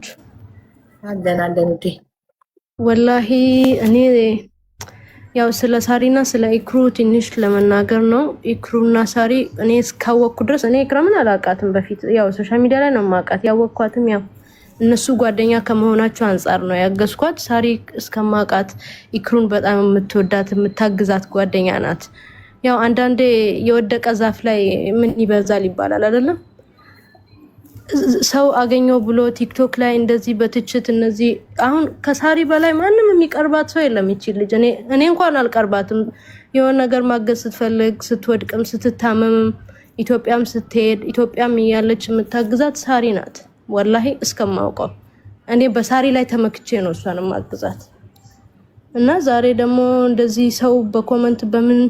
ናችሁ? አለን እንዴ ወላሂ እኔ ያው ስለ ሳሪና ስለ ኢክሩ ትንሽ ለመናገር ነው። ኢክሩና ሳሪ እኔ እስካወቅኩ ድረስ እኔ ኢክራምን አላውቃትም በፊት ያው ሶሻል ሚዲያ ላይ ነው የማውቃት። ያወቅኳትም ያው እነሱ ጓደኛ ከመሆናቸው አንፃር ነው ያገዝኳት። ሳሪ እስከማውቃት ኢክሩን በጣም የምትወዳት የምታግዛት ጓደኛ ናት። ያው አንዳንዴ የወደቀ ዛፍ ላይ ምን ይበዛል ይባላል አይደለም? ሰው አገኘው ብሎ ቲክቶክ ላይ እንደዚህ በትችት እነዚህ አሁን ከሳሪ በላይ ማንም የሚቀርባት ሰው የለም። ይችል ልጅ እኔ እንኳን አልቀርባትም። የሆነ ነገር ማገዝ ስትፈልግ ስትወድቅም ስትታመምም ኢትዮጵያም ስትሄድ ኢትዮጵያም እያለች የምታግዛት ሳሪ ናት። ወላሂ እስከማውቀው እኔ በሳሪ ላይ ተመክቼ ነው እሷን ማግዛት። እና ዛሬ ደግሞ እንደዚህ ሰው በኮመንት በምን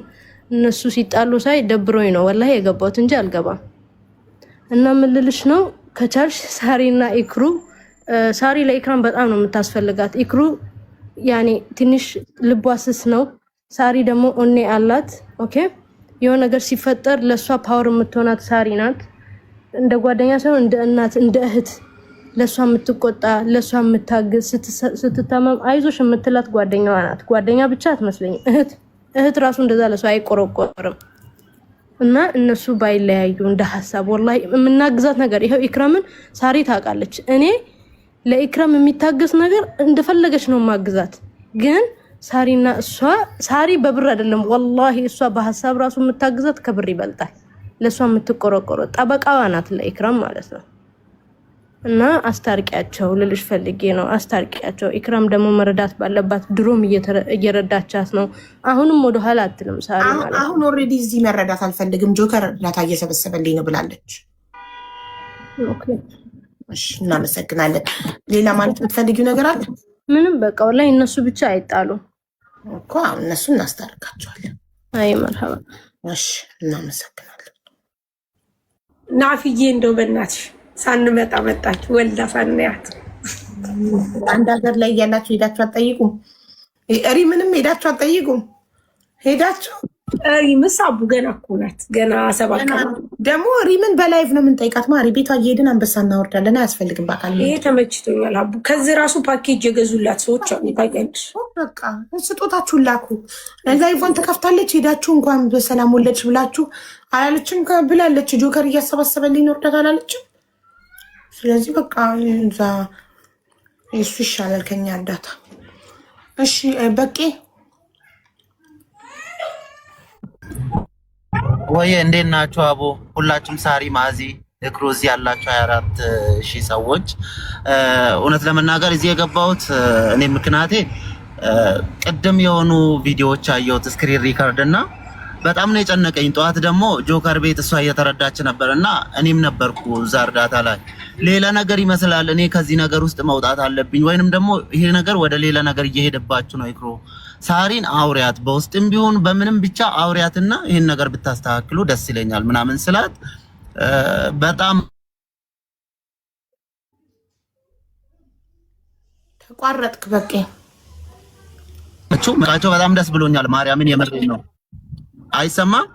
እነሱ ሲጣሉ ሳይ ደብሮኝ ነው ወላሂ የገባሁት እንጂ አልገባም። እና ምን ልልሽ ነው ከቻልሽ ሳሪና ኢክሩ ሳሪ ለኢክራም በጣም ነው የምታስፈልጋት። ኢክሩ ያኔ ትንሽ ልቧ ስስ ነው። ሳሪ ደግሞ ኦኔ አላት። ኦኬ የሆነ ነገር ሲፈጠር ለሷ ፓወር የምትሆናት ሳሪ ናት። እንደ ጓደኛ ሳይሆን እንደ እናት እንደ እህት ለሷ የምትቆጣ ለሷ የምታግዝ ስትታመም አይዞሽ የምትላት ጓደኛዋ ናት። ጓደኛ ብቻ አትመስለኝም እህት ራሱ እንደዛ ለሷ አይቆረቆርም። እና እነሱ ባይለያዩ እንደ ሐሳብ ወላሂ የምናግዛት ነገር ይሄው ኢክራምን ሳሪ ታውቃለች። እኔ ለኢክራም የሚታገስ ነገር እንደፈለገች ነው ማግዛት። ግን ሳሪና እሷ ሳሪ በብር አይደለም ወላሂ እሷ በሐሳብ ራሱ የምታግዛት ከብር ይበልጣል። ለሷ የምትቆረቆረው ጠበቃዋ ናት ለኢክራም ማለት ነው። እና አስታርቂያቸው ልልሽ ፈልጌ ነው አስታርቂያቸው። ኢክራም ደግሞ መረዳት ባለባት ድሮም እየረዳቻት ነው። አሁንም ወደ ኋላ አትልም ሳሪ ማለት አሁን ኦሬዲ እዚህ መረዳት አልፈልግም ጆከር እርዳታ እየሰበሰበልኝ ነው ብላለች። ኦኬ እሺ እናመሰግናለን። ሌላ ማለት የምትፈልጊው ነገር አለ? ምንም በቃ ወላሂ እነሱ ብቻ አይጣሉ እኮ እነሱ እናስታርቃቸዋለን። አይ መርሐባ እሺ እናመሰግናለን። ናፍዬ እንደው በእናትሽ ሳንመጣ መጣች ወልዳ ሳንያት አንድ ሀገር ላይ ያላችሁ ሄዳችሁ አትጠይቁም? ምንም ሄዳችሁ አትጠይቁም? ሄዳችሁ ምሳቡ ገና እኮ ናት ገና 7 ቀን ደግሞ ሪምን በላይቭ ነው የምንጠይቃት። ማሪ ቤቷ እየሄድን አንበሳ እናወርዳለን። አያስፈልግም በቃል ይሄ ተመችቶኛል። አቡ ከዚህ ራሱ ፓኬጅ የገዙላት ሰዎች አሉ። ታውቂያለሽ በቃ ስጦታችሁን ላኩ። ላይቭን ትከፍታለች። ሄዳችሁ እንኳን በሰላም ወለድሽ ብላችሁ አላለችም ብላለች። ጆከር እያሰባሰበልኝ ነው እርዳታ አላለችም። ስለዚህ በቃ እዛ እሱ ይሻላል ከኛ እርዳታ። እሺ በቄ ወይ እንዴት ናችሁ? አቦ ሁላችሁም ሳሪ ማዚ እክሩ እዚህ ያላችሁ 24,000 ሰዎች እውነት ለመናገር እዚህ የገባሁት እኔ ምክንያቴ ቅድም የሆኑ ቪዲዮዎች አየሁት ስክሪን ሪከርድ እና በጣም ነው የጨነቀኝ። ጠዋት ደግሞ ጆከር ቤት እሷ እየተረዳች ነበርና እኔም ነበርኩ እዛ እርዳታ ላይ። ሌላ ነገር ይመስላል። እኔ ከዚህ ነገር ውስጥ መውጣት አለብኝ ወይንም ደግሞ ይሄ ነገር ወደ ሌላ ነገር እየሄደባችሁ ነው። ኢክሩ ሳሪን አውሪያት፣ በውስጥም ቢሆን በምንም ብቻ አውሪያትና ይሄን ነገር ብታስተካክሉ ደስ ይለኛል ምናምን ስላት በጣም ተቋረጥክ። በቄ መጣቸው በጣም ደስ ብሎኛል። ማርያምን የመረኝ ነው። አይሰማም?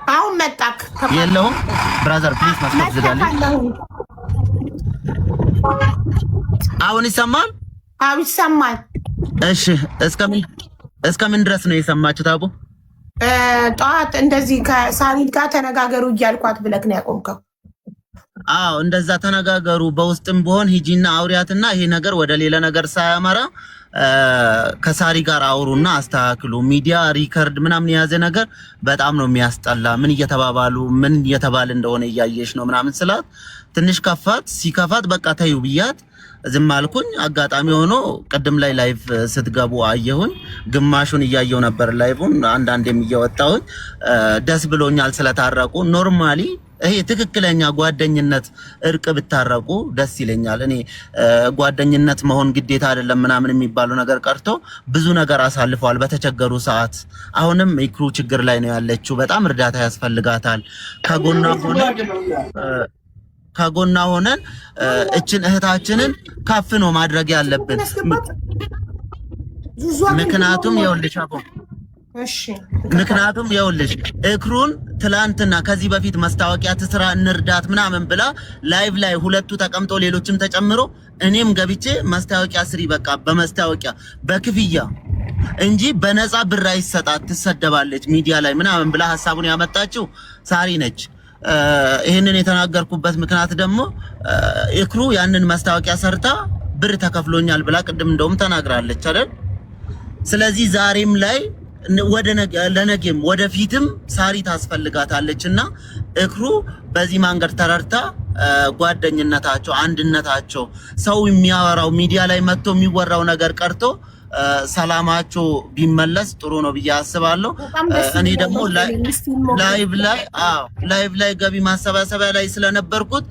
አሁን መጣክ የለውም። ብራዘር ፕሊዝ መስማት ዝጋለኝ። አሁን ይሰማል? አዎ ይሰማል። እሺ እስከምን ድረስ ነው የሰማችሁት? አቡ ጠዋት እንደዚህ ከሳሪ ጋር ተነጋገሩ እያልኳት ብለክ ነው ያቆምከው? አዎ እንደዛ ተነጋገሩ። በውስጥም ቢሆን ሂጂና አውሪያትና ይሄ ነገር ወደ ሌላ ነገር ሳያመራ ከሳሪ ጋር አውሩና አስተካክሉ። ሚዲያ ሪከርድ ምናምን የያዘ ነገር በጣም ነው የሚያስጠላ። ምን እየተባባሉ ምን እየተባለ እንደሆነ እያየሽ ነው ምናምን ስላት ትንሽ ከፋት። ሲከፋት በቃ ተዩ ብያት ዝም አልኩኝ። አጋጣሚ ሆኖ ቅድም ላይ ላይቭ ስትገቡ አየሁኝ። ግማሹን እያየው ነበር ላይቭን፣ አንዳንዴም እየወጣሁኝ። ደስ ብሎኛል ስለታረቁ። ኖርማሊ ይሄ ትክክለኛ ጓደኝነት እርቅ ብታረቁ ደስ ይለኛል። እኔ ጓደኝነት መሆን ግዴታ አይደለም ምናምን የሚባለው ነገር ቀርቶ ብዙ ነገር አሳልፈዋል በተቸገሩ ሰዓት። አሁንም ኢክሩ ችግር ላይ ነው ያለችው። በጣም እርዳታ ያስፈልጋታል። ከጎና ሆነን እችን እህታችንን ከፍ ነው ማድረግ ያለብን። ምክንያቱም ይኸውልሽ እክሩን ትላንትና ከዚህ በፊት መስታወቂያ ትስራ እንርዳት ምናምን ብላ ላይቭ ላይ ሁለቱ ተቀምጦ ሌሎችም ተጨምሮ እኔም ገብቼ መስታወቂያ ስሪ በቃ በመስታወቂያ በክፍያ እንጂ በነፃ ብር አይሰጣት ትሰደባለች ሚዲያ ላይ ምናምን ብላ ሐሳቡን ያመጣችው ሳሪ ነች። ይሄንን የተናገርኩበት ምክንያት ደግሞ ኢክሩ ያንን መስታወቂያ ሰርታ ብር ተከፍሎኛል ብላ ቅድም እንደውም ተናግራለች አይደል? ስለዚህ ዛሬም ላይ ለነገም ወደፊትም ሳሪ ታስፈልጋታለችና ኢክሩ በዚህ መንገድ ተረርታ ጓደኝነታቸው አንድነታቸው ሰው የሚያወራው ሚዲያ ላይ መጥቶ የሚወራው ነገር ቀርቶ ሰላማቸው ቢመለስ ጥሩ ነው ብዬ አስባለሁ። እኔ ደግሞ ላይቭ ላይ ገቢ ማሰባሰቢያ ላይ ስለነበርኩት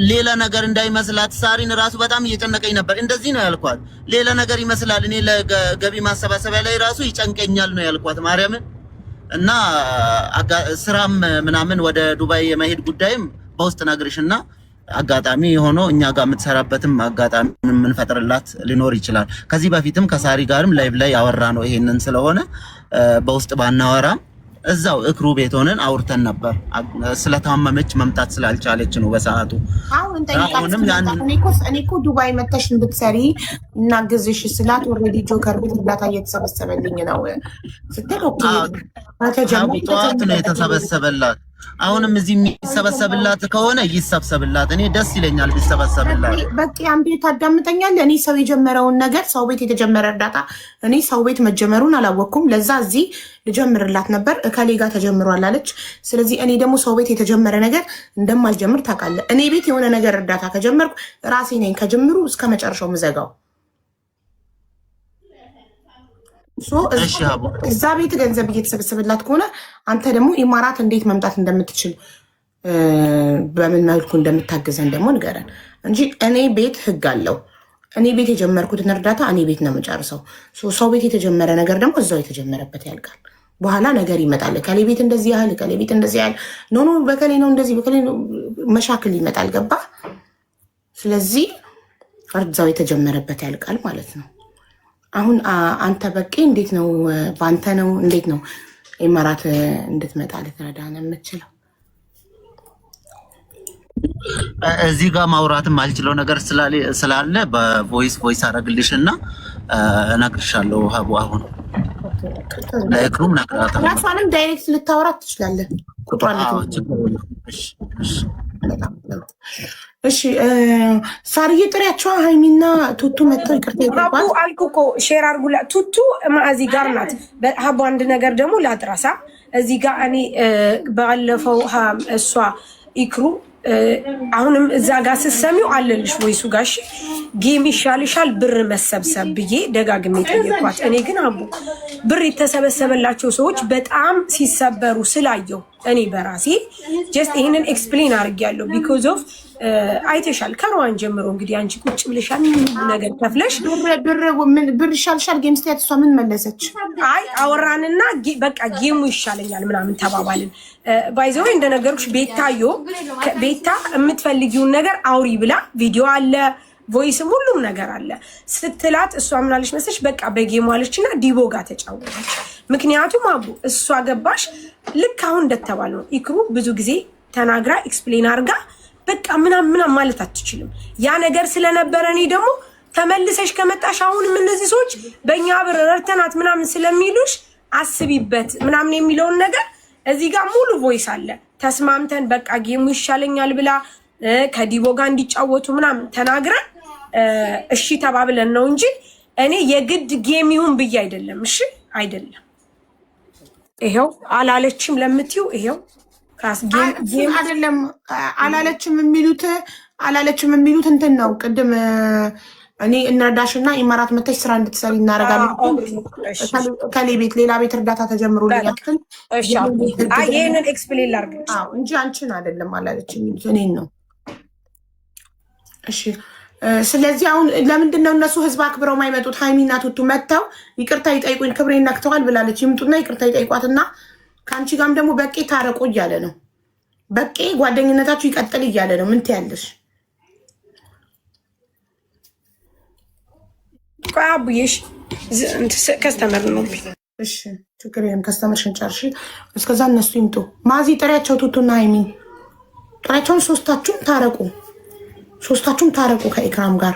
ሌላ ነገር እንዳይመስላት ሳሪን ራሱ በጣም እየጨነቀኝ ነበር። እንደዚህ ነው ያልኳት። ሌላ ነገር ይመስላል እኔ ለገቢ ማሰባሰቢያ ላይ ራሱ ይጨንቀኛል ነው ያልኳት ማርያምን። እና ስራም ምናምን ወደ ዱባይ የመሄድ ጉዳይም በውስጥ ነግርሽና አጋጣሚ ሆኖ እኛ ጋር የምትሰራበትም አጋጣሚ የምንፈጥርላት ሊኖር ይችላል። ከዚህ በፊትም ከሳሪ ጋርም ላይቭ ላይ ያወራ ነው ይሄንን ስለሆነ በውስጥ ባናወራም እዛው ኢክሩ ቤት ሆነን አውርተን ነበር። ስለታመመች መምጣት ስላልቻለች ነው በሰዓቱ። አሁንም እኔ እኮ ዱባይ መተሽ እንድትሰሪ እናግዝሽ ስላት ኦልሬዲ ጆከር ቤት እርዳታ እየተሰበሰበልኝ ነው ስትል ነው የተሰበሰበላት። አሁንም እዚህ የሚሰበሰብላት ከሆነ ይሰብሰብላት። እኔ ደስ ይለኛል ቢሰበሰብላት። በቃ አንዴ ታዳምጠኛለህ። እኔ ሰው የጀመረውን ነገር ሰው ቤት የተጀመረ እርዳታ እኔ ሰው ቤት መጀመሩን አላወቅኩም። ለዛ እዚህ ልጀምርላት ነበር እከሌ ጋር ተጀምሯል አለች። ስለዚህ እኔ ደግሞ ሰው ቤት የተጀመረ ነገር እንደማልጀምር ታውቃለህ። እኔ ቤት የሆነ ነገር እርዳታ ከጀመርኩ ራሴ ነኝ ከጀምሩ እስከ መጨረሻው ምዘጋው። እዛ ቤት ገንዘብ እየተሰበሰበላት ከሆነ አንተ ደግሞ ኢማራት እንዴት መምጣት እንደምትችል በምን መልኩ እንደምታገዘን ደግሞ ንገረን እንጂ እኔ ቤት ህግ አለው። እኔ ቤት የጀመርኩትን እርዳታ እኔ ቤት ነው የምጨርሰው። ሰው ቤት የተጀመረ ነገር ደግሞ እዛው የተጀመረበት ያልቃል። በኋላ ነገር ይመጣል። ከሌ ቤት እንደዚህ ያህል ከሌ ቤት እንደዚህ ያህል ኖ በከሌ ነው እንደዚህ በከሌ ነው መሻክል ይመጣል። ገባ? ስለዚህ እዛው የተጀመረበት ያልቃል ማለት ነው። አሁን አንተ በቂ እንዴት ነው? ባንተ ነው እንዴት ነው ኢማራት እንድትመጣ ልትረዳ ነው የምትችለው? እዚህ ጋር ማውራትም አልችለው ነገር ስላለ በቮይስ አረግልሽና እነግርሻለሁ። ሀቡ አሁን ለኢክሩም ነግራታ ራሷንም ዳይሬክት ልታወራት ትችላለህ። ቁጥሯን እሺ ሳርዬ ጥሪያቸው ሃይሚና ቱቱ መጥተው ይቅርታ ይባባል አልኩ እኮ ሼር አድርጉላ። ቱቱ ማዚ ጋር ናት። ሀቡ አንድ ነገር ደግሞ ላጥራሳ እዚህ ጋር እኔ ባለፈው እሷ ኢክሩ አሁንም እዛ ጋር ስትሰሚው አለልሽ ወይሱ ጋሽ ጌም ይሻልሻል ብር መሰብሰብ ብዬ ደጋግሜ ጠየኳት። እኔ ግን አቡ ብር የተሰበሰበላቸው ሰዎች በጣም ሲሰበሩ ስላየው እኔ በራሴ ጀስት ይሄንን ኤክስፕሌን አድርጌያለሁ። ቢኮዝ ኦፍ አይተሻል ከሩዋን ጀምሮ እንግዲህ አንቺ ቁጭ ብለሻል ነገር ከፍለሽ ብር ይሻልሻል ጌም ስቴት እሷ ምን መለሰች? አይ አወራንና በቃ ጌሙ ይሻለኛል ምናምን ተባባልን። ባይዘው እንደነገርኩሽ ቤታ የምትፈልጊውን ነገር አውሪ ብላ ቪዲዮ አለ ቮይስም ሁሉም ነገር አለ ስትላት እሷ ምናለች መሰለሽ በቃ በጌሙ አለችና ዲቦ ጋር ተጫወተች። ምክንያቱም አቡ እሷ ገባሽ ልክ አሁን እንደተባለው ኢክሩ ብዙ ጊዜ ተናግራ ኤክስፕሌን አድርጋ በቃ ምናምን ማለት አትችልም። ያ ነገር ስለነበረ እኔ ደግሞ ተመልሰሽ ከመጣሽ አሁንም እነዚህ ሰዎች በእኛ ብር ረድተናት ምናምን ስለሚሉሽ አስቢበት ምናምን የሚለውን ነገር እዚህ ጋር ሙሉ ቮይስ አለ። ተስማምተን በቃ ጌሙ ይሻለኛል ብላ ከዲቦ ጋር እንዲጫወቱ ምናምን ተናግረን እሺ ተባብለን ነው እንጂ እኔ የግድ ጌም ይሁን ብዬ አይደለም። እሺ አይደለም። ይሄው አላለችም ለምትዩ ይሄው ጌም አይደለም አላለችም የሚሉት እንትን ነው። ቅድም እኔ እንረዳሽና ኢማራት መተሽ ስራ እንድትሰሪ እናደርጋለን። ከሌ ቤት ሌላ ቤት እርዳታ ተጀምሮልኛል። እሺ ይሄንን ኤክስፕሌን ላድርግ እንጂ አንቺን አይደለም አላለችም የሚሉት እኔን ነው። እሺ ስለዚህ አሁን ለምንድን ነው እነሱ ህዝብ አክብረው ማይመጡት? ሃይሚና ቱቱ መጥተው ይቅርታ ይጠይቁኝ ክብሬን ነክተዋል ብላለች። ይምጡና ይቅርታ ይጠይቋትና ከአንቺ ጋርም ደግሞ በቄ ታረቁ እያለ ነው። በቄ ጓደኝነታችሁ ይቀጥል እያለ ነው። ምን ትያለሽ? አቡዬሽ ከስተመር ነው እሺ ችግር የለም። ከስተመርሽን ጨርሺ። እስከዛ እነሱ ይምጡ። ማዚ ጥሪያቸው፣ ቱቱና ሃይሚን ጥሪያቸውን። ሶስታችሁም ታረቁ ከኢክራም ጋር።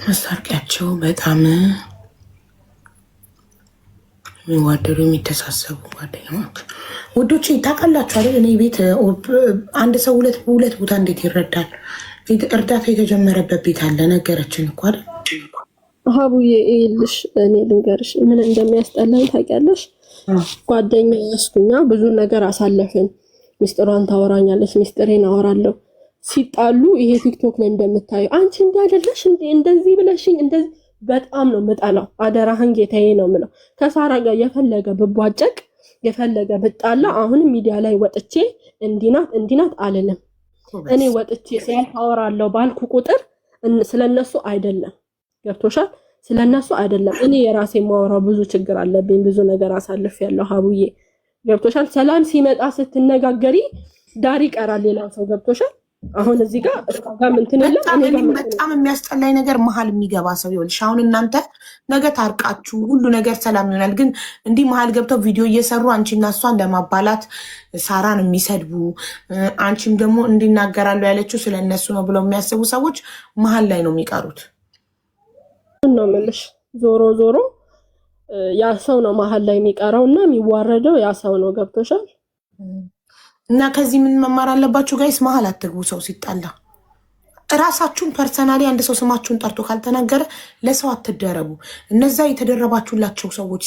መስታርቂያቸው በጣም የሚዋደዱ የሚተሳሰቡ ጓደኛሞች ውዶች ታውቃላችሁ አይደል? እኔ ቤት አንድ ሰው ሁለት ቦታ እንዴት ይረዳል? እርዳታ የተጀመረበት ቤት አለ። ነገረችን እኮ አይደል? ሀቡዬ ይልሽ እኔ ልንገርሽ ምን እንደሚያስጠላኝ ታውቂያለሽ? ጓደኛ ያስኩኛ ብዙ ነገር አሳለፍን። ሚስጥሯን ታወራኛለች፣ ሚስጥሬን አወራለሁ። ሲጣሉ ይሄ ቲክቶክ ላይ እንደምታየው አንቺ እንዳይደለሽ እንደዚህ ብለሽኝ እንደዚህ በጣም ነው ምጠላው። አደራህን ጌታዬ ነው ምለው። ከሳራ ጋር የፈለገ ብቧጨቅ የፈለገ ብጣላ አሁንም ሚዲያ ላይ ወጥቼ እንዲናት አልልም። እኔ ወጥቼ ሲያወራለሁ ባልኩ ቁጥር ስለነሱ አይደለም። ገብቶሻል? ስለነሱ አይደለም። እኔ የራሴ ማወራው ብዙ ችግር አለብኝ። ብዙ ነገር አሳልፍ ያለው ሀቡዬ ገብቶሻል? ሰላም ሲመጣ ስትነጋገሪ ዳር ይቀራል ሌላው ሰው ገብቶሻል? አሁን እዚህ ጋር በጣም የሚያስጠላኝ ነገር መሀል የሚገባ ሰው ይኸውልሽ። አሁን እናንተ ነገ ታርቃችሁ ሁሉ ነገር ሰላም ይሆናል። ግን እንዲህ መሀል ገብተው ቪዲዮ እየሰሩ አንቺና እሷን ለማባላት ሳራን የሚሰድቡ አንቺም ደግሞ እንዲናገራሉ ያለችው ስለነሱ ነው ብለው የሚያስቡ ሰዎች መሀል ላይ ነው የሚቀሩት። ነው የምልሽ። ዞሮ ዞሮ ያ ሰው ነው መሀል ላይ የሚቀረው እና የሚዋረደው ያ ሰው ነው። ገብቶሻል? እና ከዚህ ምን መማር አለባችሁ ጋይስ? መሀል አትግቡ። ሰው ሲጣላ እራሳችሁን ፐርሰናሊ አንድ ሰው ስማችሁን ጠርቶ ካልተናገረ ለሰው አትደረቡ። እነዛ የተደረባችሁላቸው ሰዎች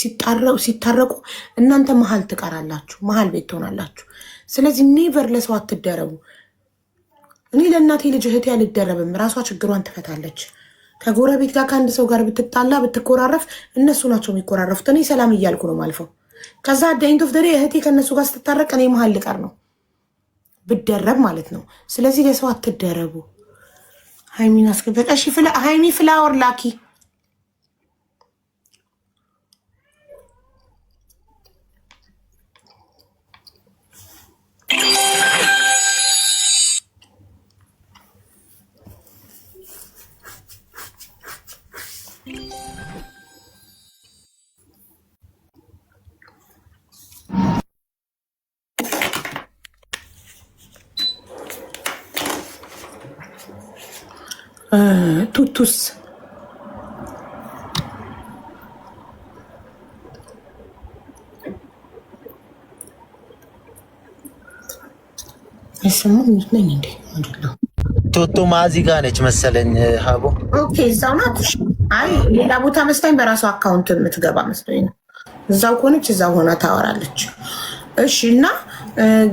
ሲታረቁ እናንተ መሀል ትቀራላችሁ፣ መሀል ቤት ትሆናላችሁ። ስለዚህ ኔቨር ለሰው አትደረቡ። እኔ ለእናቴ ልጅ እህቴ አልደረብም። ራሷ ችግሯን ትፈታለች። ከጎረቤት ጋር ከአንድ ሰው ጋር ብትጣላ ብትኮራረፍ እነሱ ናቸው የሚኮራረፉት። እኔ ሰላም እያልኩ ነው ማልፈው። ከዛ ዳይንት ኦፍ ደሬ እህቴ ከእነሱ ጋር ስትታረቅ እኔ መሀል ልቀር ነው ብደረብ ማለት ነው። ስለዚህ ለሰው አትደረቡ። ሃይሚን አስገበቀሽ ሃይሚ ፍላወር ላኪ ቱቱስ ቱቱ ማዚ ጋር ነች መሰለኝ ሀቡ። ኦኬ እዛው ናት። አይ ሌላ ቦታ መስለኝ በራሱ አካውንት የምትገባ መስለኝ ነው። እዛው ከሆነች እዛው ሆና ታወራለች። እሺ እና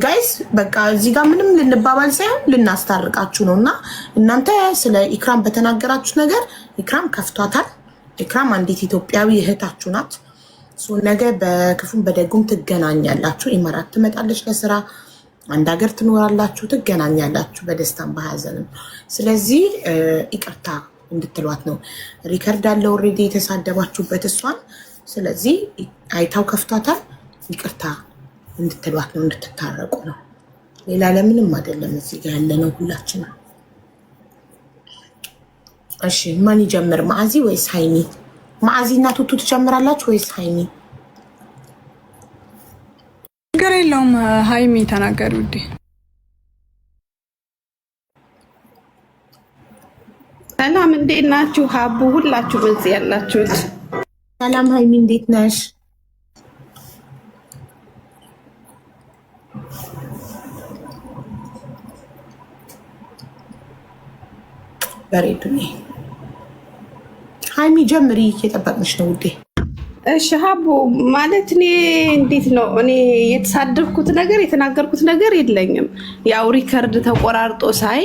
ጋይስ በቃ እዚህ ጋር ምንም ልንባባል ሳይሆን ልናስታርቃችሁ ነው። እና እናንተ ስለ ኢክራም በተናገራችሁት ነገር ኢክራም ከፍቷታል። ኢክራም አንዲት ኢትዮጵያዊ እህታችሁ ናት። ነገ በክፉም በደጉም ትገናኛላችሁ። ኢማራት ትመጣለች ለስራ፣ አንድ ሀገር ትኖራላችሁ፣ ትገናኛላችሁ በደስታም በሀዘንም። ስለዚህ ይቅርታ እንድትሏት ነው። ሪከርድ አለ ኦልሬዲ የተሳደባችሁበት እሷን። ስለዚህ አይታው ከፍቷታል። ይቅርታ እንድትሏት ነው፣ እንድትታረቁ ነው። ሌላ ለምንም አይደለም። እዚህ ጋር ያለነው ሁላችንም። እሺ ማን ይጀምር? ማዕዚ ወይስ ሃይሚ? ማዕዚ እና ቱቱ ትጀምራላችሁ ወይስ ሃይሚ? ችግር የለውም። ሃይሚ ተናገሪ ውዴ። ሰላም እንዴት ናችሁ? ሀቡ ሁላችሁ በዚህ ያላችሁት ሰላም። ሃይሚ እንዴት ነሽ? በሬዱ ሃይሚ ጀምሪ፣ እየጠበቅንሽ ነው ውዴ። እሺ ሀቡ ማለት እኔ እንዴት ነው እኔ የተሳደብኩት ነገር የተናገርኩት ነገር የለኝም። ያው ሪከርድ ተቆራርጦ ሳይ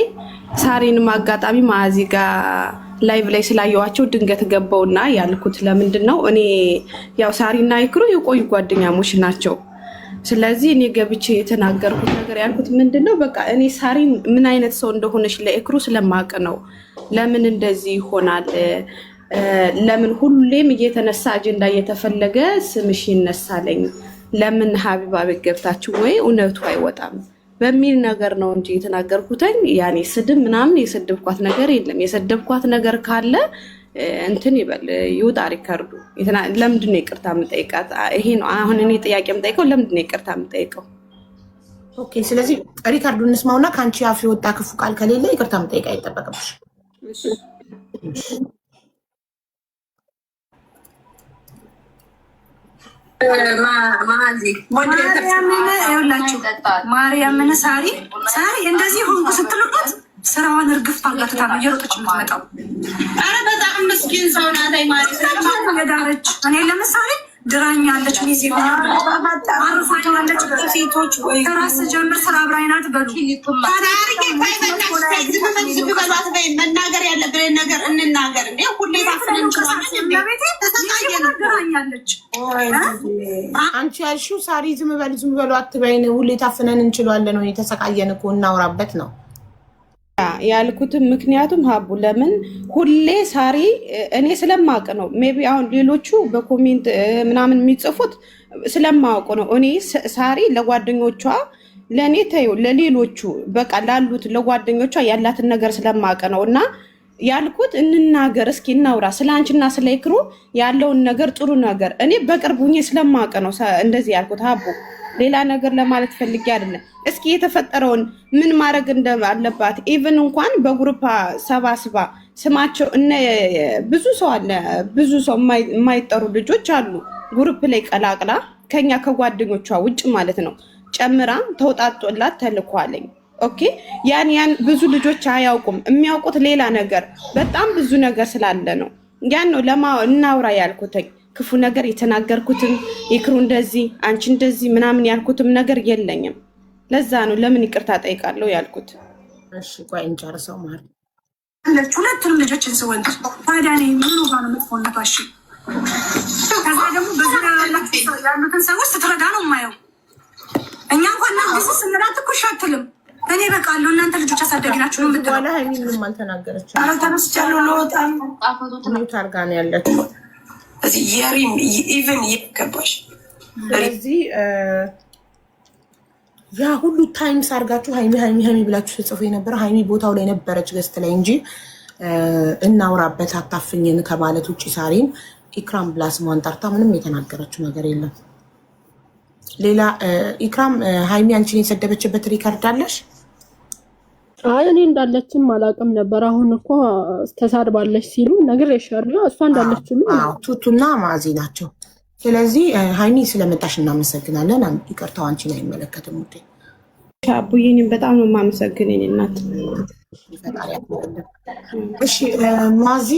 ሳሪንም አጋጣሚ ማዚ ጋር ላይቭ ላይ ስላየዋቸው ድንገት ገባውና ያልኩት ለምንድን ነው እኔ ያው ሳሪና ይክሩ የቆዩ ጓደኛሞች ናቸው። ስለዚህ እኔ ገብቼ የተናገርኩት ነገር ያልኩት ምንድነው በቃ እኔ ሳሪን ምን አይነት ሰው እንደሆነች ለይክሩ ስለማቅ ነው። ለምን እንደዚህ ይሆናል? ለምን ሁሌም እየተነሳ አጀንዳ እየተፈለገ ስምሽ ይነሳለኝ? ለምን ሀቢባ ቤት ገብታችሁ ወይ እውነቱ አይወጣም በሚል ነገር ነው እንጂ የተናገርኩትኝ። ያኔ ስድብ ምናምን የሰደብኳት ነገር የለም። የሰደብኳት ነገር ካለ እንትን ይበል ይውጣ ሪከርዱ። ለምንድን ነው ይቅርታ የምጠይቃት? ይሄ ነው አሁን እኔ ጥያቄ የምጠይቀው፣ ለምንድን ነው ይቅርታ የምጠይቀው? ኦኬ፣ ስለዚህ ሪከርዱን እንስማውና ከአንቺ አፍ የወጣ ክፉ ቃል ከሌለ ይቅርታ መጠየቅ አይጠበቅብሽ። ማርያምን ሳሪ እንደዚህ ሆንኩ ስትልበት ስራዋን እርግፍ አርጋትታ ነው እየሮጠች የምትመጣው። ኧረ በጣም ምስኪን ሰው ናት የዳረች። እኔ ለምሳሌ ድራኛለች፣ ሚዜ አርፋኛለች። ሴቶች ከራስ ጀምር ስራ አብራይናት በሉ መናገር ያለብን ነገር እንናገር። እንዴ ሁሌ ድራኛለች። አንቺ ያልሺው ሳሪ ዝም በሉ አትበይን። ሁሌ ታፍነን እንችላለን ነው የተሰቃየን እኮ እናውራበት ነው ያልኩትም። ምክንያቱም ሀቡ ለምን ሁሌ ሳሪ እኔ ስለማውቅ ነው። ሜቢ አሁን ሌሎቹ በኮሜንት ምናምን የሚጽፉት ስለማውቅ ነው። እኔ ሳሪ ለጓደኞቿ ለእኔ ተይው ለሌሎቹ በቃ ላሉት ለጓደኞቿ ያላትን ነገር ስለማውቅ ነው። እና ያልኩት እንናገር እስኪ እናውራ ስለ አንቺና ስለ ይክሩ ያለውን ነገር ጥሩ ነገር እኔ በቅርቡ ስለማውቅ ነው እንደዚህ ያልኩት ሀቡ። ሌላ ነገር ለማለት ፈልጌ አይደለም። እስኪ የተፈጠረውን ምን ማድረግ እንዳለባት ኢቭን እንኳን በግሩፕ ሰባስባ ስማቸው ብዙ ሰው አለ፣ ብዙ ሰው የማይጠሩ ልጆች አሉ። ግሩፕ ላይ ቀላቅላ ከኛ ከጓደኞቿ ውጭ ማለት ነው ጨምራ ተውጣጦላት ተልኳለኝ። ኦኬ ያን ብዙ ልጆች አያውቁም። የሚያውቁት ሌላ ነገር በጣም ብዙ ነገር ስላለ ነው። ያን ነው እናውራ ያልኩትኝ። ክፉ ነገር የተናገርኩትም ይክሩ እንደዚህ አንቺ እንደዚህ ምናምን ያልኩትም ነገር የለኝም። ለዛ ነው ለምን ይቅርታ ጠይቃለሁ ያልኩት። እሺ ቆይ እንጨርሰው ማለት ሁለቱንም ልጆችን ስወልድ ታዲያ እኔ ምን ሆነ ነው መጥፎነቷ? እሺ ከዛ ደግሞ በዙሪያ ያሉትን ሰዎች ስትረዳ ነው የማየው። እኛ እንኳን ለዚህ ስንላት እኮ አትልም። እኔ በቃለሁ እናንተ ልጆች አሳደጊ ናችሁ ነው የምትለው። በኋላ ሀይሚ ምንም አልተናገረችም። ኧረ ተመስቻለሁ ለወጣም ታርጋ ነው ያለችው። እዚህ የሪም ኢቭን ይገባሽ። ስለዚህ ያ ሁሉ ታይምስ አድርጋችሁ ሀይሚ ብላችሁ ተጽፎ የነበረ ሀይሚ ቦታው ላይ ነበረች ገስት ላይ እንጂ እናውራበት አታፍኝን ከማለት ውጭ ሳሪም ኢክራም ብላ ስሟን ጠርታ ምንም የተናገረችው ነገር የለም። ሌላ ኢክራም ሀይሚ አንቺን የሰደበችበት ሪከርድ አለሽ? አይ እኔ እንዳለችም አላውቅም ነበር። አሁን እኮ ተሳድባለች ሲሉ ነግሬሻለሁ። እሷ እንዳለች ሁሉ ቱቱና ማዚ ናቸው። ስለዚህ ሀይሚ ስለመጣሽ እናመሰግናለን። ይቅርታው አንቺን አይመለከትም ውዴ። አቡዬ እኔም በጣም ነው የማመሰግነኝ እናት። እሺ ማዚ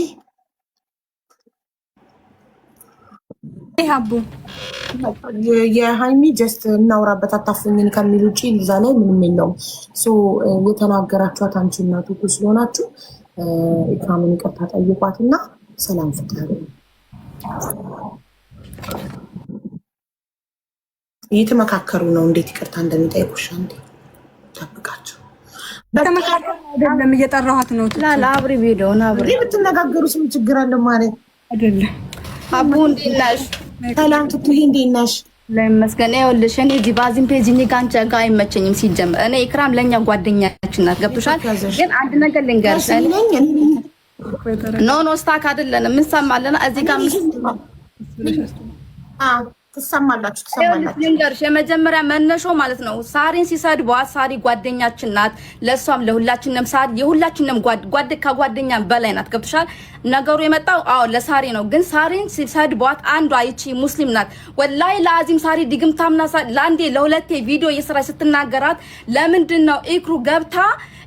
አቡ የሀይሚ ጀስት እናውራበት አታፍኝን ከሚል ውጭ እዛ ላይ ምንም የለውም። የተናገራችኋት አንቺ እና ቱቱ ስለሆናችሁ ኢክራምን ይቅርታ ጠይቋትና ሰላም ፍጠሩ። እየተመካከሩ ነው እንዴት ይቅርታ እንደሚጠይቁሽ አንዴ ጠብቃቸው። አይደለም እየጠራኋት ነው አብሪ ቪዲዮን አብሪ ብትነጋገሩ ስም ችግር አለ ማለት አይደለም። አቡ እንዴት ነሽ? ሰላም ቱቱዬ እንዴት ነሽ? ለመስገን ይኸውልሽ እኔ ዲቫዚን ፔጅ እኔ ጋር አንቺ ጋር አይመቸኝም። ሲጀምር እኔ ኢክራም ለኛ ጓደኛችን ናት። ገብቶሻል? ግን አንድ ነገር ልንገርሽ ኖ ስታክ አይደለንም። ምን ሰማለና እዚህ ጋር ትሰማላችሁ ልንገርሽ የመጀመሪያ መነሾ ማለት ነው ሳሪን ሲሰድቧት ሳሪ ጓደኛችን ናት። ለሷም ለሁላችንም ሳሪ የሁላችንም ከጓደኛም በላይ ናት። ገብቶሻል? ነገሩ የመጣው ለሳሪ ነው። ግን ሳሪን ሲሰድቧት አንዷ ይቺ ሙስሊም ናት። ወላሂ ለአዚም ሳሪ ድግምታምና ለአንዴ ለሁለቴ ቪዲዮ የስራ ስትናገራት ለምንድን ነው ኢክሩ ገብታ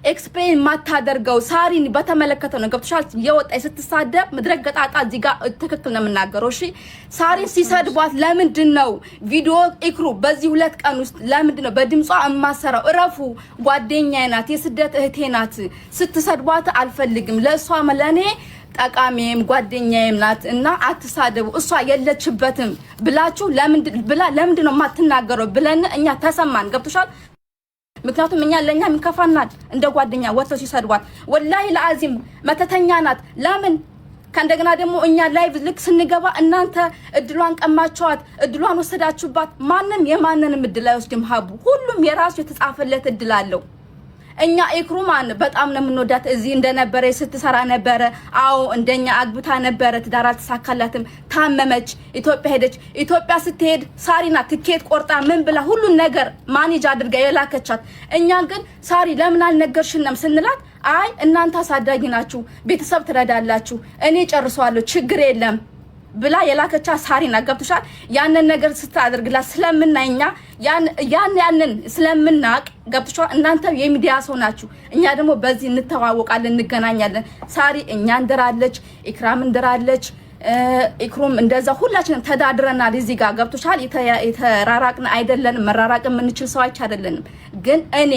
ኤክስፕሌን ማታደርገው ሳሪን በተመለከተ ነው ገብቶሻል። የወጣይ ስትሳደብ ምድረግ ገጣጣ እዚህ ጋር ትክክል ነው የምናገረው። እሺ ሳሪን ሲሰድቧት ለምንድን ነው ቪዲዮ ኢክሩ በዚህ 2 ቀን ውስጥ ለምንድን ነው በድምጿ እማሰራው? እረፉ። ጓደኛዬ ናት፣ የስደት እህቴ ናት። ስትሰድቧት አልፈልግም። ለእሷ ለኔ ጠቃሚም ጓደኛዬም ናት እና አትሳደቡ፣ እሷ የለችበትም ብላችሁ ለምንድን ነው የማትናገረው ብለን እኛ ተሰማን። ገብቶሻል። ምክንያቱም እኛ ለኛ የሚከፋናል እንደ ጓደኛ ወጥተው ሲሰድቧት ወላሂ ለአዚም መተተኛ ናት። ለምን ከእንደገና ደግሞ እኛ ላይቭ ልክ ስንገባ እናንተ እድሏን ቀማቸዋት፣ እድሏን ወሰዳችሁባት። ማንም የማንንም እድል አይወስድም። ሀቡ ሁሉም የራሱ የተጻፈለት እድል አለው። እኛ ኢክሩማን በጣም ነው የምንወዳት። እዚህ እንደነበረ ስትሰራ ነበረ። አዎ እንደኛ አግብታ ነበረ። ትዳር አልተሳካላትም። ታመመች፣ ኢትዮጵያ ሄደች። ኢትዮጵያ ስትሄድ ሳሪና ትኬት ቆርጣ ምን ብላ ሁሉን ነገር ማኔጅ አድርጋ የላከቻት። እኛን ግን ሳሪ ለምን አልነገርሽንም ስንላት አይ እናንተ አሳዳጊ ናችሁ፣ ቤተሰብ ትረዳላችሁ፣ እኔ ጨርሰዋለሁ ችግር የለም ብላ የላከቻ ሳሪና ገብቶሻል። ያንን ነገር ስታደርግላት ስለምናይኛ ያንን ስለምናቅ ገብቶሻል። እናንተ የሚዲያ ሰው ናችሁ፣ እኛ ደግሞ በዚህ እንተዋወቃለን፣ እንገናኛለን። ሳሪ እኛ እንደራለች፣ ኢክራም እንደራለች፣ ኢክሩም እንደዛ ሁላችንም ተዳድረናል እዚህ ጋር ገብቶሻል። የተራራቅን አይደለንም፣ መራራቅ የምንችል ሰዎች አይደለንም። ግን እኔ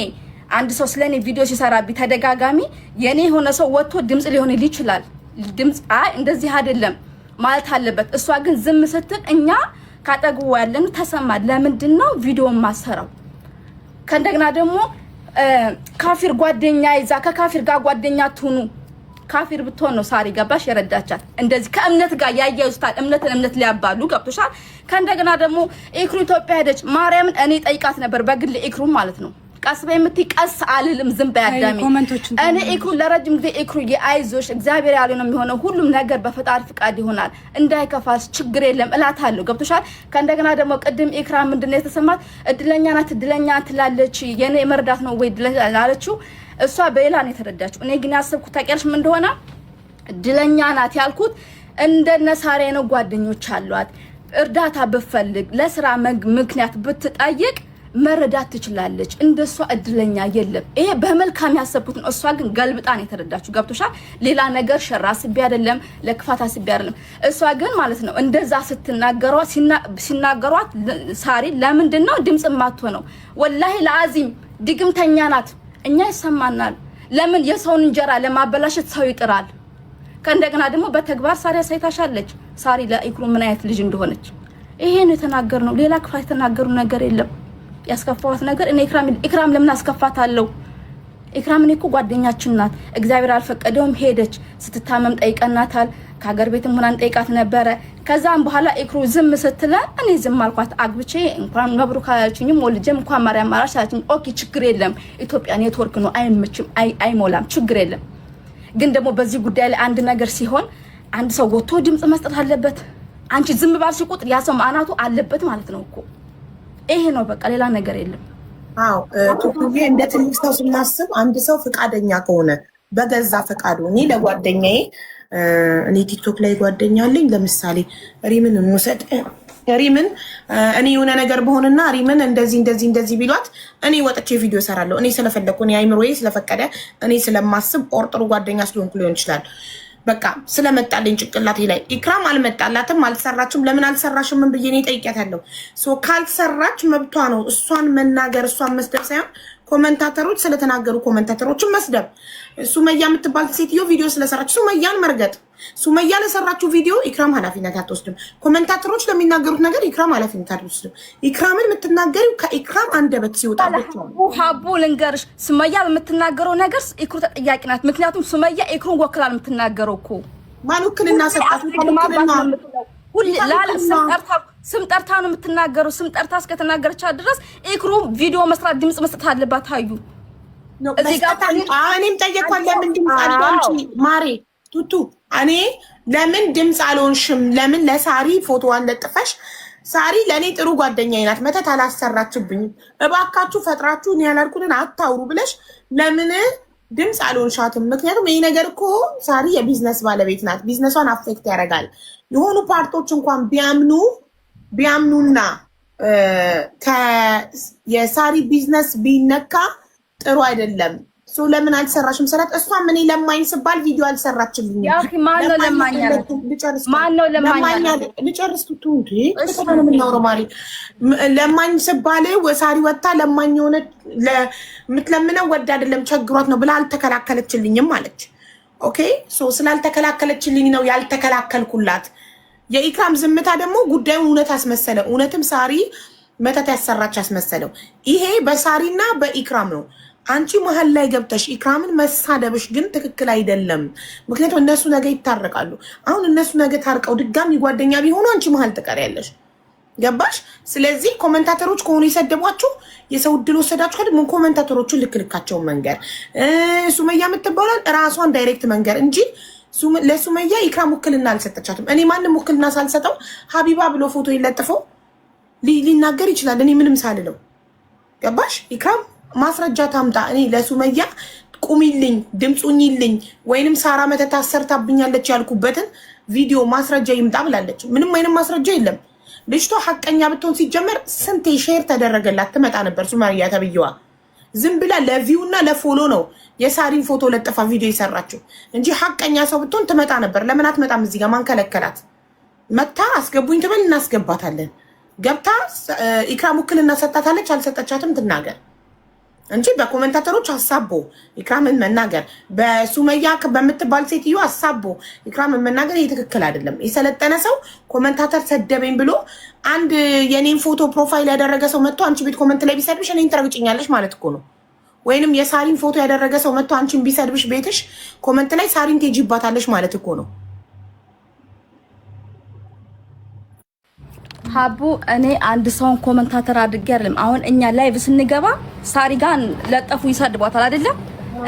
አንድ ሰው ስለኔ ቪዲዮ ሲሰራብኝ ተደጋጋሚ የኔ የሆነ ሰው ወጥቶ ድምጽ ሊሆን ይችላል። ድምጽ አይ እንደዚህ አይደለም ማለት አለበት። እሷ ግን ዝም ስትል እኛ ካጠግቡ ያለን ተሰማ። ለምንድን ነው ቪዲዮ ማሰራው? ከእንደገና ደግሞ ካፊር ጓደኛ ይዛ ከካፊር ጋር ጓደኛ ትሁኑ። ካፊር ብትሆን ነው ሳሪ ገባሽ የረዳቻት። እንደዚህ ከእምነት ጋር ያያዩታል። እምነት ሊያባሉ ገብቶሻል። ከእንደገና ደግሞ ኢክሩ ኢትዮጵያ ሄደች። ማርያምን እኔ ጠይቃት ነበር በግል ኢክሩ ማለት ነው። ቀስ በምትይ ቀስ አልልም፣ ዝም በያዳሚ እኔ ኢክሩ ለረጅም ጊዜ ኢክሩ የአይዞሽ እግዚአብሔር ያለው ነው የሚሆነው፣ ሁሉም ነገር በፈጣሪ ፍቃድ ይሆናል፣ እንዳይከፋሽ ችግር የለም እላታለሁ። ገብቶሻል። ከእንደገና ደግሞ ቅድም ኢክራም ምንድነው የተሰማት? እድለኛ ናት እድለኛ ትላለች። የኔ መርዳት ነው ወይ አለችው። እሷ በሌላ ነው የተረዳችው። እኔ ግን ያሰብኩት ታውቂያለሽ ምን እንደሆነ እድለኛ ናት ያልኩት እንደነ ሳሪ ነው ጓደኞች አሏት። እርዳታ ብትፈልግ ለስራ ምክንያት ብትጠይቅ መረዳት ትችላለች። እንደሷ እድለኛ የለም። ይሄ በመልካም ያሰብኩት ነው። እሷ ግን ገልብጣን የተረዳችሁ ገብቶሻል። ሌላ ነገር ሸራ አስቤ አይደለም፣ ለክፋት አስቤ አይደለም። እሷ ግን ማለት ነው እንደዛ ሲናገሯት ሳሪ ለምንድን ነው ድምጽ ማትሆነው? ወላሂ ለአዚም ድግምተኛ ናት። እኛ ይሰማናል። ለምን የሰውን እንጀራ ለማበላሸት ሰው ይጥራል? ከእንደገና ደግሞ በተግባር ሳሪ ሳይታሻለች። ሳሪ ለኢክሩ ምን አይነት ልጅ እንደሆነች ይሄ ነው የተናገርነው። ሌላ ክፋት የተናገሩ ነገር የለም። ያስከፋዋት ነገር እኔ ኢክራም ለምን አስከፋታለሁ? ኢክራም እኔ እኮ ጓደኛችን ናት። እግዚአብሔር አልፈቀደውም ሄደች። ስትታመም ጠይቀናታል። ከሀገር ቤትም ሆናን ጠይቃት ነበረ። ከዛም በኋላ ኢክሩ ዝም ስትለን እኔ ዝም አልኳት። አግብቼ እንኳን መብሩክ አላችኝም፣ ወልጄም እንኳን ማርያም ማራሽ አላችኝ። ኦኬ ችግር የለም ኢትዮጵያ ኔትወርክ ነው አይመችም፣ አይሞላም፣ ችግር የለም። ግን ደግሞ በዚህ ጉዳይ ላይ አንድ ነገር ሲሆን አንድ ሰው ወጥቶ ድምጽ መስጠት አለበት። አንቺ ዝም ባልሽ ቁጥር ያ ሰው ማናቱ አለበት ማለት ነው እኮ። ይሄ ነው በቃ ሌላ ነገር የለም። አዎ ቱቱዬ እንደ ትልቅ ሰው ስናስብ አንድ ሰው ፈቃደኛ ከሆነ በገዛ ፈቃዱ እኔ ለጓደኛዬ እኔ ቲክቶክ ላይ ጓደኛ አለኝ። ለምሳሌ ሪምን እንውሰድ። ሪምን እኔ የሆነ ነገር በሆነና ሪምን እንደዚህ ቢሏት እኔ ወጥቼ ቪዲዮ እሰራለሁ። እኔ ስለፈለኩ እኔ አይምሮዬ ስለፈቀደ እኔ ስለማስብ ጥሩ ጓደኛ ስለሆንኩ ሊሆን ይችላል። በቃ ስለመጣልኝ ጭቅላቴ ላይ ኢክራም አልመጣላትም፣ አልሰራችም። ለምን አልሰራሽም? ምን ብዬ ነው ጠይቄያታለሁ። ካልሰራች መብቷ ነው። እሷን መናገር እሷን መስደብ ሳይሆን ኮመንታተሮች ስለተናገሩ ኮመንታተሮችን መስደብ። ሱመያ የምትባል ሴትዮ ቪዲዮ ስለሰራች ሱመያን መርገጥ። ሱመያ ለሰራችው ቪዲዮ ኢክራም ኃላፊነት አትወስድም። ኮመንታተሮች ለሚናገሩት ነገር ኢክራም ኃላፊነት አትወስድም። ኢክራምን የምትናገሪው ከኢክራም አንደበት ሲወጣለች ነው። ሀቡ ልንገርሽ፣ ሱመያ በምትናገረው ነገር ኢክሩ ተጠያቂ ናት። ምክንያቱም ሱመያ ኢክሩን ወክላ የምትናገረው እኮ ማን ውክልና ሰጣት? ስም ጠርታ ነው የምትናገረው። ስም ጠርታ እስከተናገረች ድረስ ኢክሩ ቪዲዮ መስራት ድምጽ መስጠት አለባት። ታዩ እኔም ጠየኳት። ለምን ድምጽ አልሆንሽም ማሬ ቱቱ? እኔ ለምን ድምጽ አልሆንሽም? ለምን ለሳሪ ፎቶዋን ለጥፈሽ ሳሪ ለእኔ ጥሩ ጓደኛዬ ናት፣ መተት አላሰራችብኝም፣ እባካችሁ ፈጥራችሁ እኔ ያላልኩትን አታውሩ ብለሽ ለምን ድምጽ አልሆንሻትም? ምክንያቱም ይሄ ነገር እኮ ሳሪ የቢዝነስ ባለቤት ናት። ቢዝነሷን አፌክት ያደርጋል። የሆኑ ፓርቶች እንኳን ቢያምኑና የሳሪ ቢዝነስ ቢነካ ጥሩ አይደለም። ሶ ለምን አልሰራሽም ስላት እሷም እኔ ለማኝ ስባል ቪዲዮ አልሰራችልኝም። ያኺ ማን ነው ለማኝ ያለ? ማን ነው ለማኝ ያለ? ልጨርስ ቱቱ እንዴ በጣም ነው የምናወራው ማሪ። ለማኝ ስባል ወሳሪ ወጣ ለማኝ ሆነ ለምትለምነው ወድ አይደለም ቸግሯት ነው ብላ አልተከላከለችልኝም አለች። ኦኬ ሶ ስላልተከላከለችልኝ ነው ያልተከላከልኩላት። የኢክራም ዝምታ ደግሞ ጉዳዩን እውነት አስመሰለ። እውነትም ሳሪ መተት ያሰራች አስመሰለው። ይሄ በሳሪና በኢክራም ነው። አንቺ መሀል ላይ ገብተሽ ኢክራምን መሳደብሽ ግን ትክክል አይደለም። ምክንያቱም እነሱ ነገ ይታረቃሉ። አሁን እነሱ ነገ ታርቀው ድጋሚ ጓደኛ ቢሆኑ አንቺ መሀል ትቀሪያለሽ። ገባሽ? ስለዚህ ኮሜንታተሮች ከሆኑ የሰደቧችሁ የሰው እድል ወሰዳችሁ ከደሞ ኮሜንታተሮቹን ልክልካቸውን መንገር ሱመያ የምትባለው ራሷን ዳይሬክት መንገር እንጂ ለሱመያ ኢክራም ውክልና አልሰጠቻትም። እኔ ማንም ውክልና ሳልሰጠው ሀቢባ ብሎ ፎቶ ይለጥፈው ሊናገር ይችላል። እኔ ምንም ሳልለው ገባሽ? ኢክራም ማስረጃ ታምጣ። እኔ ለሱመያ ቁሚልኝ ድምጹኝልኝ ወይንም ሳራ መተት አሰርታብኛለች ያልኩበትን ቪዲዮ ማስረጃ ይምጣ ብላለች። ምንም አይነት ማስረጃ የለም። ልጅቷ ሐቀኛ ብትሆን ሲጀመር ስንቴ ሼር ተደረገላት ትመጣ ነበር። ሱመያ ተብየዋ ዝም ብላ ለቪው እና ለፎሎ ነው የሳሪን ፎቶ ለጥፋ ቪዲዮ የሰራችው እንጂ ሐቀኛ ሰው ብትሆን ትመጣ ነበር። ለምን አትመጣም? እዚህ ጋር ማን ከለከላት? መታ አስገቡኝ ትበል እናስገባታለን። ገብታ ኢክራም ውክልና ሰጣታለች አልሰጠቻትም ትናገር እንጂ በኮሜንታተሮች አሳቦ ኢክራምን መናገር በሱመያ በምትባል ሴትዮ አሳቦ ኢክራምን መናገር ይሄ ትክክል አይደለም። የሰለጠነ ሰው ኮሜንታተር ሰደበኝ ብሎ አንድ የኔን ፎቶ ፕሮፋይል ያደረገ ሰው መጥቶ አንቺ ቤት ኮሜንት ላይ ቢሰድብሽ እኔን ትረግጭኛለሽ ማለት እኮ ነው። ወይንም የሳሪን ፎቶ ያደረገ ሰው መጥቶ አንቺን ቢሰድብሽ ቤትሽ ኮሜንት ላይ ሳሪን ትሄጂባታለሽ ማለት እኮ ነው። ሀቡ እኔ አንድ ሰውን ኮሜንታተር አድርጌ አይደለም። አሁን እኛ ላይቭ ስንገባ ሳሪ ጋር ለጠፉ ይሰድቧታል አይደለም?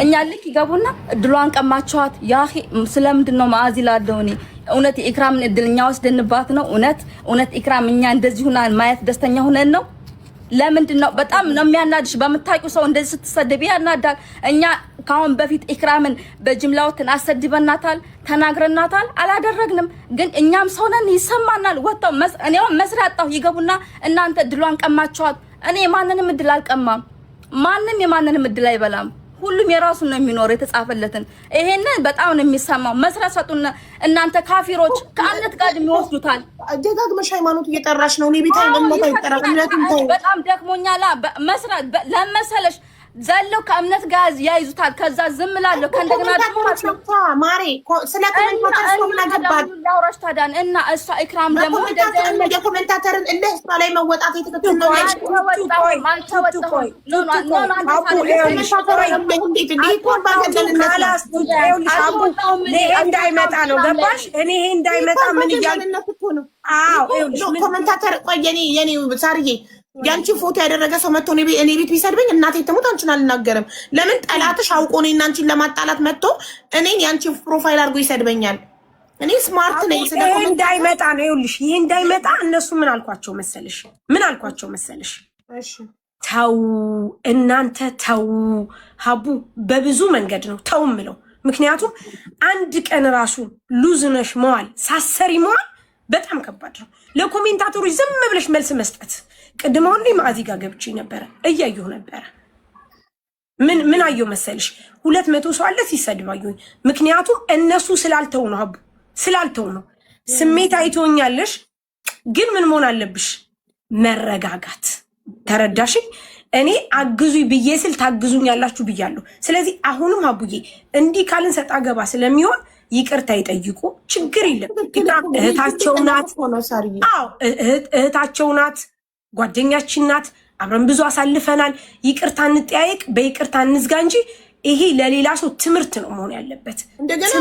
እኛ ልክ ይገቡና እድሏን ቀማቸዋት። ያኺ ስለምንድን ነው ማአዚ ላለው እኔ እውነት ኢክራምን እድልኛ ወስደንባት ነው? እውነት ኢክራም እኛ እንደዚህ ሆና ማየት ደስተኛ ሆነን ነው? ለምንድን ነው? በጣም ነው የሚያናድሽ። በምታውቂው ሰው እንደዚህ ስትሰደብ ያናዳል። እኛ ካሁን በፊት ኢክራምን በጅምላውትን አሰድበናታል፣ ተናግረናታል፣ አላደረግንም። ግን እኛም ሰው ነን፣ ይሰማናል። ወጣው እኔው መስሪያ አጣሁ ይገቡና እናንተ እድሏን ቀማቸዋት። እኔ ማንንም እድል አልቀማም። ማንም የማንንም እድል አይበላም። ሁሉም የራሱን ነው የሚኖረው የተጻፈለትን። ይሄንን በጣም ነው የሚሰማው። መስሪያ ሰጡና እናንተ ካፊሮች ከአነት ጋር የሚወስዱታል። ደጋግመሽ ሃይማኖት እየጠራሽ ነው። እኔ ቤት ሃይማኖት አይጠራም። በጣም ደክሞኛል። መስራት ለመሰለሽ ዘለው ከእምነት ጋር ያይዙታል። ከዛ ዝም እላለሁ። ከእንደገና ደግሞ ማሬ ስለ ኮሜንታተር ሰው ምናገባል ላውራሽ ታዳን እና እሷ ኢክራም ደግሞ የኮሜንታተርን እንደ እሷ ላይ መወጣት የትክክል ነው። እንዳይመጣ ነው ገባሽ? እኔ ይሄ እንዳይመጣ ምን እያልኩ ነው? ኮሜንታተር ቆይ የኔ ሳርዬ ያንቺ ፎቶ ያደረገ ሰው መጥቶ እኔ ቤት ቢሰድበኝ እናቴ ትሙት አንቺን አልናገርም። ለምን ጠላትሽ አውቆ እኔና አንቺን ለማጣላት መጥቶ እኔን ያንቺ ፕሮፋይል አድርጎ ይሰድበኛል? እኔ ስማርት ነኝ። ይሄ እንዳይመጣ ነው ይኸውልሽ፣ ይሄ እንዳይመጣ እነሱ ምን አልኳቸው መሰለሽ? እሺ ተው እናንተ ተው። ሀቡ በብዙ መንገድ ነው ተው ምለው። ምክንያቱም አንድ ቀን ራሱ ሉዝ ነሽ መዋል ሳሰሪ መዋል በጣም ከባድ ነው። ለኮሜንታተሮች ዝም ብለሽ መልስ መስጠት ቅድም አሁን ማአዚ ጋር ገብቼ ነበረ እያየሁ ነበረ። ምን አየሁ መሰልሽ? 200 ሰው አለ ሲሰድባዩኝ። ምክንያቱም እነሱ ስላልተው ነው። ሀቡ ስላልተው ነው። ስሜት አይቶኛለሽ። ግን ምን መሆን አለብሽ? መረጋጋት። ተረዳሽኝ? እኔ አግዙኝ ብዬ ስል ታግዙኝ ያላችሁ ብያለሁ። ስለዚህ አሁንም ሀቡዬ እንዲህ ካልን ሰጣ ገባ ስለሚሆን ይቅርታ ይጠይቁ። ችግር የለም። እህታቸው ናት። አዎ እህታቸው ናት። ጓደኛችን ናት። አብረን ብዙ አሳልፈናል። ይቅርታ እንጠያየቅ፣ በይቅርታ እንዝጋ እንጂ ይሄ ለሌላ ሰው ትምህርት ነው መሆን ያለበት። እንደገና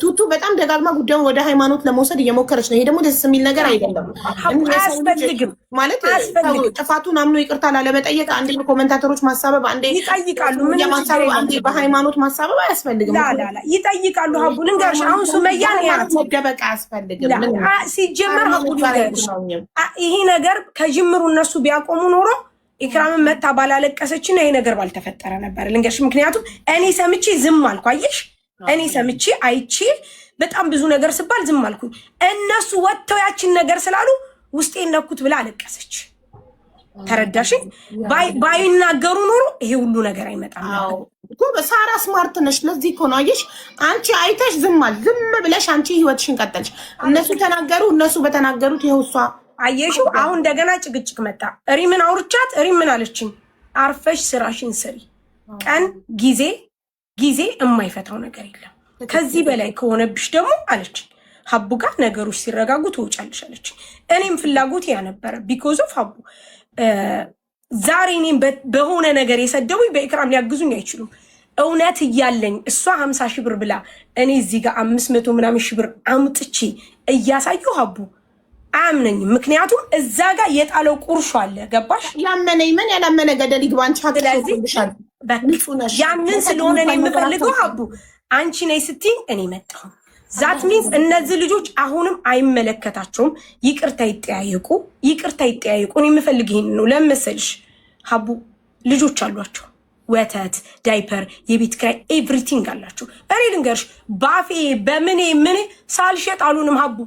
ቱቱ በጣም ደጋግማ ጉዳዩን ወደ ሃይማኖት ለመውሰድ እየሞከረች ነው። ይሄ ደግሞ ደስ የሚል ነገር አይደለም። አያስፈልግም ማለት ጥፋቱን አምኖ ይቅርታ ላለመጠየቅ አንዴ በኮሜንታተሮች ማሳበብ፣ አንዴ ይጠይቃሉ። ምን ማሳበብ፣ አንዴ በሃይማኖት ማሳበብ አያስፈልግም። ላላ ይጠይቃሉ። ሀቡ ልንገርሽ፣ አሁን ሱመያን ያት መደበቅ አያስፈልግም። ሲጀመር ሀቡ ልንገርሽ፣ ይሄ ነገር ከጅምሩ እነሱ ቢያቆሙ ኖሮ ኢክራምን መታ ባላለቀሰችና ይሄ ነገር ባልተፈጠረ ነበር። ልንገርሽ፣ ምክንያቱም እኔ ሰምቼ ዝም አልኩ። አየሽ፣ እኔ ሰምቼ አይቼ በጣም ብዙ ነገር ስባል ዝም አልኩኝ። እነሱ ወጥተው ያችን ነገር ስላሉ ውስጤን ነኩት ብላ አለቀሰች። ተረዳሽ? ባይናገሩ ኖሮ ይሄ ሁሉ ነገር አይመጣም። ሳራ ስማርት ነሽ። ለዚህ እኮ ነው አየሽ፣ አንቺ አይተሽ ዝም ብለሽ አንቺ ህይወትሽን ቀጠልሽ። እነሱ ተናገሩ፣ እነሱ በተናገሩት ይኸው እሷ አየሽው። አሁን እንደገና ጭቅጭቅ መጣ። ሪምን አውርቻት ሪምን አለችኝ፣ አርፈሽ ስራሽን ስሪ፣ ቀን ጊዜ የማይፈታው ነገር የለም። ከዚህ በላይ ከሆነብሽ ደግሞ አለችኝ ሀቡ ጋር ነገሮች ሲረጋጉ ትወጫለሽ አለችኝ። እኔም ፍላጎት ያ ነበረ። ቢኮዝ ኦፍ ሀቡ ዛሬ እኔም በሆነ ነገር የሰደቡኝ በኢክራም ሊያግዙኝ አይችሉም። እውነት እያለኝ እሷ 50 ሺህ ብር ብላ እኔ እዚህ ጋር 500 ምናምን ሺህ ብር አምጥቼ እያሳየሁ ሀቡ አያምነኝም። ምክንያቱም እዛ ጋር የጣለው ቁርሾ አለ። ገባሽ? ያመነ ይመን ያላመነ ገደል ይግባ። አንቺ ያንን ስለሆነ እኔ የምፈልገው ሀቡ አንቺ ነይ ስትይኝ እኔ መጣሁ። ዛት ሚንስ እነዚህ ልጆች አሁንም አይመለከታቸውም። ይቅርታ ይጠያየቁ። እኔ የምፈልግ ይሄን ነው። ለመሰልሽ ሀቡ ልጆች አሏቸው፣ ወተት፣ ዳይፐር፣ የቤት ኪራይ ኤቭሪቲንግ አላቸው። እኔ ልንገርሽ ባፌ በምኔ ሳልሸጥ አሉንም ሀቡ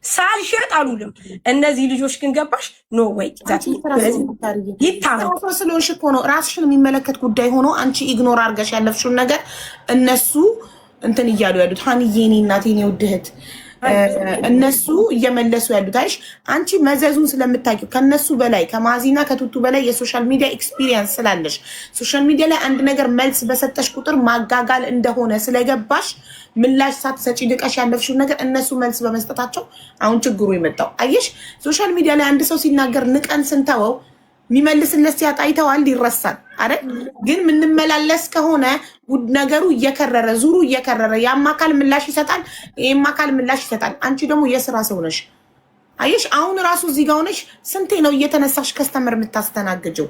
ሳልሸጥ አሉልም። እነዚህ ልጆች ግን ገባሽ ኖ ወይ ይታረቁ ስለሆንሽ እኮ ነው። ራስሽን የሚመለከት ጉዳይ ሆኖ አንቺ ኢግኖር አድርገሽ ያለፍሽውን ነገር እነሱ እንትን እያሉ ያሉት ሀኒዬ፣ እኔ እናቴ፣ እኔ ውድ እህት እነሱ እየመለሱ ያሉት አይሽ አንቺ መዘዙን ስለምታውቂው ከነሱ በላይ ከማዚና ከቱቱ በላይ የሶሻል ሚዲያ ኤክስፒሪየንስ ስላለሽ ሶሻል ሚዲያ ላይ አንድ ነገር መልስ በሰጠሽ ቁጥር ማጋጋል እንደሆነ ስለገባሽ ምላሽ ሳትሰጪ ድቀሽ ያለፍሽውን ነገር እነሱ መልስ በመስጠታቸው አሁን ችግሩ የመጣው አየሽ። ሶሻል ሚዲያ ላይ አንድ ሰው ሲናገር ንቀን ስንተወው የሚመልስለት ሲያጣ ይተዋል፣ ይረሳል አይደል? ግን ምንመላለስ ከሆነ ነገሩ እየከረረ ዙሩ እየከረረ ያም አካል ምላሽ ይሰጣል፣ ይሄም አካል ምላሽ ይሰጣል። አንቺ ደግሞ የስራ ሰው ነሽ አየሽ። አሁን ራሱ እዚህ ጋር ሆነሽ ስንቴ ነው እየተነሳሽ ከስተመር የምታስተናግጀው?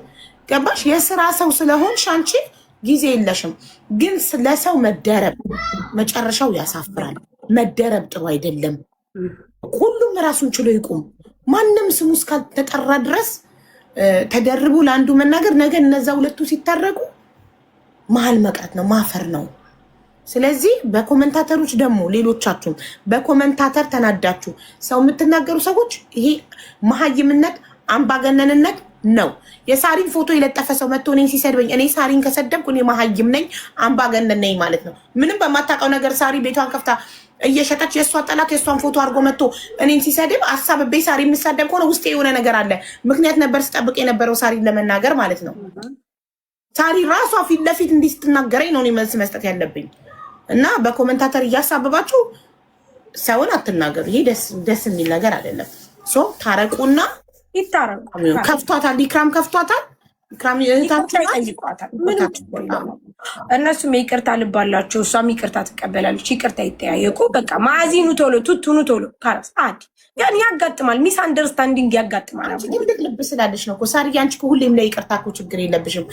ገባሽ? የስራ ሰው ስለሆንሽ አንቺ ጊዜ የለሽም። ግን ለሰው መደረብ መጨረሻው ያሳፍራል። መደረብ ጥሩ አይደለም። ሁሉም ራሱን ችሎ ይቁም። ማንም ስሙ እስካልተጠራ ድረስ ተደርቡ ለአንዱ መናገር ነገ እነዛ ሁለቱ ሲታረቁ መሀል መቅረት ነው፣ ማፈር ነው። ስለዚህ በኮመንታተሮች ደግሞ ሌሎቻችሁም በኮመንታተር ተናዳችሁ ሰው የምትናገሩ ሰዎች ይሄ መሀይምነት አምባገነንነት ነው። የሳሪን ፎቶ የለጠፈ ሰው መጥቶ እኔን ሲሰድበኝ እኔ ሳሪን ከሰደብኩ እኔ መሀይም ነኝ አምባገነን ነኝ ማለት ነው። ምንም በማታውቀው ነገር ሳሪ ቤቷን ከፍታ እየሸጠች የእሷ ጠላት የእሷን ፎቶ አድርጎ መጥቶ እኔን ሲሰድብ አሳብቤ ሳሪ የምሳደብ ከሆነ ውስጤ የሆነ ነገር አለ። ምክንያት ነበር ስጠብቅ የነበረው ሳሪን ለመናገር ማለት ነው። ሳሪ ራሷ ፊት ለፊት እንዲህ ስትናገረኝ ነው እኔ መልስ መስጠት ያለብኝ። እና በኮመንታተር እያሳበባችሁ ሰውን አትናገሩ። ይሄ ደስ የሚል ነገር አይደለም። ሶ ታረቁና ይታረቁ። ከፍቷታል፣ ኢክራም ከፍቷታል። ኢክራም እህታችሁ እነሱም ይቅርታ ልባላቸው፣ እሷም ይቅርታ ትቀበላለች። ይቅርታ ይጠያየቁ። በቃ ማዚኑ ቶሎ ቱቱኑ ቶሎ ካራስ አዲ ያን ያጋጥማል። ሚስ አንደርስታንዲንግ ያጋጥማል። ትልቅ ልብ ስላለሽ ነው እኮ ሳሪ። አንቺ እኮ ሁሌም ላይ ይቅርታ እኮ ችግር የለብሽም።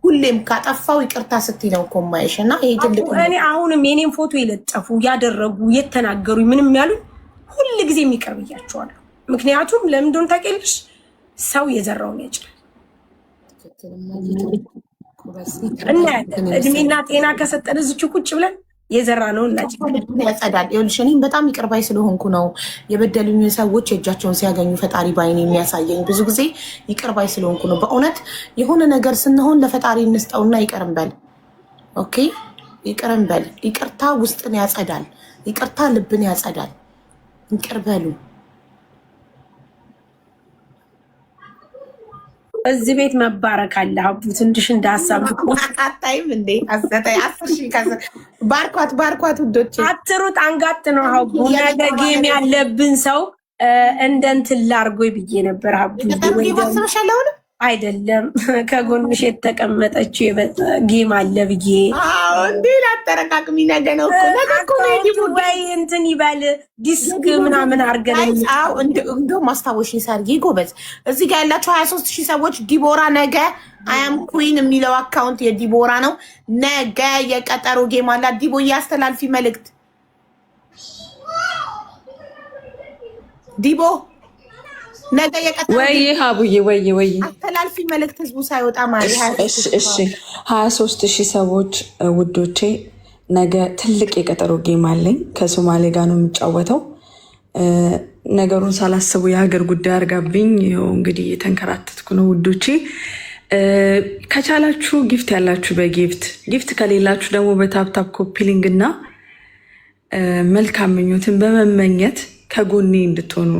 ሁሌም ካጠፋው ይቅርታ ስትይ ነው እኮ የማይሽ። እና ይሄ ትልቅ እኔ አሁንም የኔን ፎቶ የለጠፉ ያደረጉ የተናገሩ ምንም ያሉ ሁል ጊዜ የሚቀርብ እያቸዋለሁ። ምክንያቱም ለምን እንደሆነ ታውቂያለሽ? ሰው የዘራውን ያጭዳል። እና እድሜና ጤና ከሰጠን እዚች ቁጭ ብለን የዘራ ነው ያጸዳል። ይኸውልሽ እኔም በጣም ይቅር ባይ ስለሆንኩ ነው የበደሉኝ ሰዎች የእጃቸውን ሲያገኙ ፈጣሪ ባይን የሚያሳየኝ። ብዙ ጊዜ ይቅር ባይ ስለሆንኩ ነው። በእውነት የሆነ ነገር ስንሆን ለፈጣሪ እንስጠውና ይቅር እንበል። ኦኬ ይቅር እንበል። ይቅርታ ውስጥን ያጸዳል። ይቅርታ ልብን ያጸዳል። ይቅር በሉ። እዚህ ቤት መባረክ አለ። ሀቡ ትንሽ እንዳሳብ አታይም እንዴ? አሰታይ 10,000 ባርኳት ውዶች። አትሩጥ አንጋጥ ነው ሀቡ። ነገ ጌም ያለብን ሰው እንደ እንትን ላርጎ ብዬ ነበር ሀቡ። አይደለም ከጎንሽ የተቀመጠችው ጌም አለ ብዬ እንዴ ላጠረቃቅሚ። ነገ ነው እኮ ወይ እንትን ይበል ዲስክ ምናምን አርገን እንደው ማስታወሽ ሳርጌ ጎበዝ። እዚህ ጋር ያላችሁ 23,000 ሰዎች ዲቦራ ነገ አያም ኩዊን የሚለው አካውንት የዲቦራ ነው። ነገ የቀጠሮ ጌም አላት። ዲቦ ያስተላልፊ መልእክት። ዲቦ ነገ የቀጠሮ ወይ ሀቡዬ ወይ አስተላልፊ መልእክት ህዝቡ ሳይወጣ ማለት። እሺ 23,000 ሰዎች ውዶቼ፣ ነገ ትልቅ የቀጠሮ ጌም አለኝ። ከሶማሌ ጋር ነው የምጫወተው። ነገሩን ሳላስበው የሀገር ጉዳይ አርጋብኝ ይኸው እንግዲህ የተንከራተትኩ ነው ውዶቼ። ከቻላችሁ ጊፍት ያላችሁ ጊፍት ከሌላችሁ ደግሞ በታፕታፕ ኮፒሊንግ እና መልካም ምኞትን በመመኘት ከጎኔ እንድትሆኑ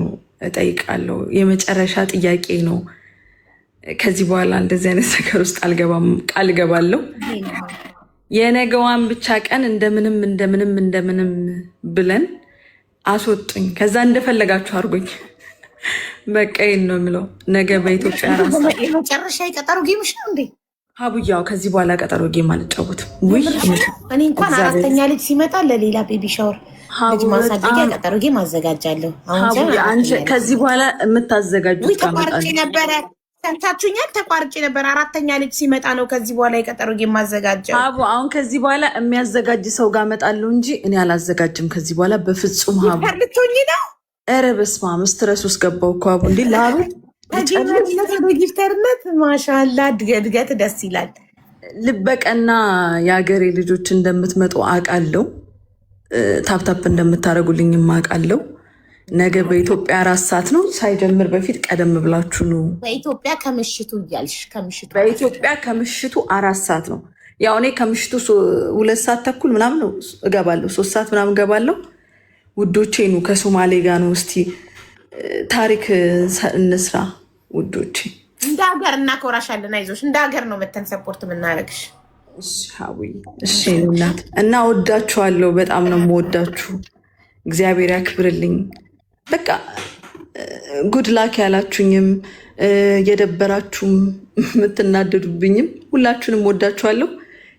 እጠይቃለሁ። የመጨረሻ ጥያቄ ነው። ከዚህ በኋላ እንደዚህ አይነት ነገር ውስጥ አልገባም፣ ቃል እገባለሁ። የነገዋን ብቻ ቀን እንደምንም ብለን አስወጡኝ። ከዛ እንደፈለጋችሁ አድርጎኝ። በቃ ይሄን ነው የምለው። ነገ በኢትዮጵያ የመጨረሻ የቀጠሮ ጌምሽ ነው እንዴ? ሀቡያው ከዚህ በኋላ ቀጠሮ ጌም አልጫወትም። እኔ እንኳን አራተኛ ልጅ ሲመጣ ለሌላ ቤቢ ሻወር ልጅ ማሳደጊያ ቀጠሮ ጌም አዘጋጃለሁ። ከዚህ በኋላ የምታዘጋጁት ተቋርጬ ነበረ። ሰምታችሁኛል? ተቋርጬ ነበር። አራተኛ ልጅ ሲመጣ ነው ከዚህ በኋላ የቀጠሮ ጌም ማዘጋጀው። አሁን ከዚህ በኋላ የሚያዘጋጅ ሰው ጋር እመጣለሁ እንጂ እኔ አላዘጋጅም ከዚህ በኋላ በፍጹም። ልትሆኚ ነው? ኧረ በስመ አብ ስትረስ ውስጥ ገባሁ እኮ አቡ። እንዲ ላሩ ጊፍተርነት ማሻላ እድገት ደስ ይላል። ልበቀና የሀገሬ ልጆች እንደምትመጡ አውቃለሁ። ታፕታፕ እንደምታደርጉልኝም አውቃለሁ። ነገ በኢትዮጵያ 4 ሰዓት ነው። ሳይጀምር በፊት ቀደም ብላችሁ ነው። በኢትዮጵያ ከምሽቱ እያልሽ በኢትዮጵያ ከምሽቱ 4 ሰዓት ነው። ያው እኔ ከምሽቱ 2 ሰዓት ተኩል ምናምን ነው እገባለሁ። 3 ሰዓት ምናምን እገባለሁ። ውዶቼ ኑ ከሶማሌ ጋር ነው። እስቲ ታሪክ እንስራ ውዶቼ። እንደ ሀገር እናኮራሻለን። አይዞሽ፣ እንደ ሀገር ነው መተን ሰፖርት የምናደርግሽ። እሺ እናት እና ወዳችኋለሁ። በጣም ነው የምወዳችሁ። እግዚአብሔር ያክብርልኝ። በቃ ጉድ ላክ ያላችሁኝም የደበራችሁም የምትናደዱብኝም ሁላችሁንም ወዳችኋለሁ።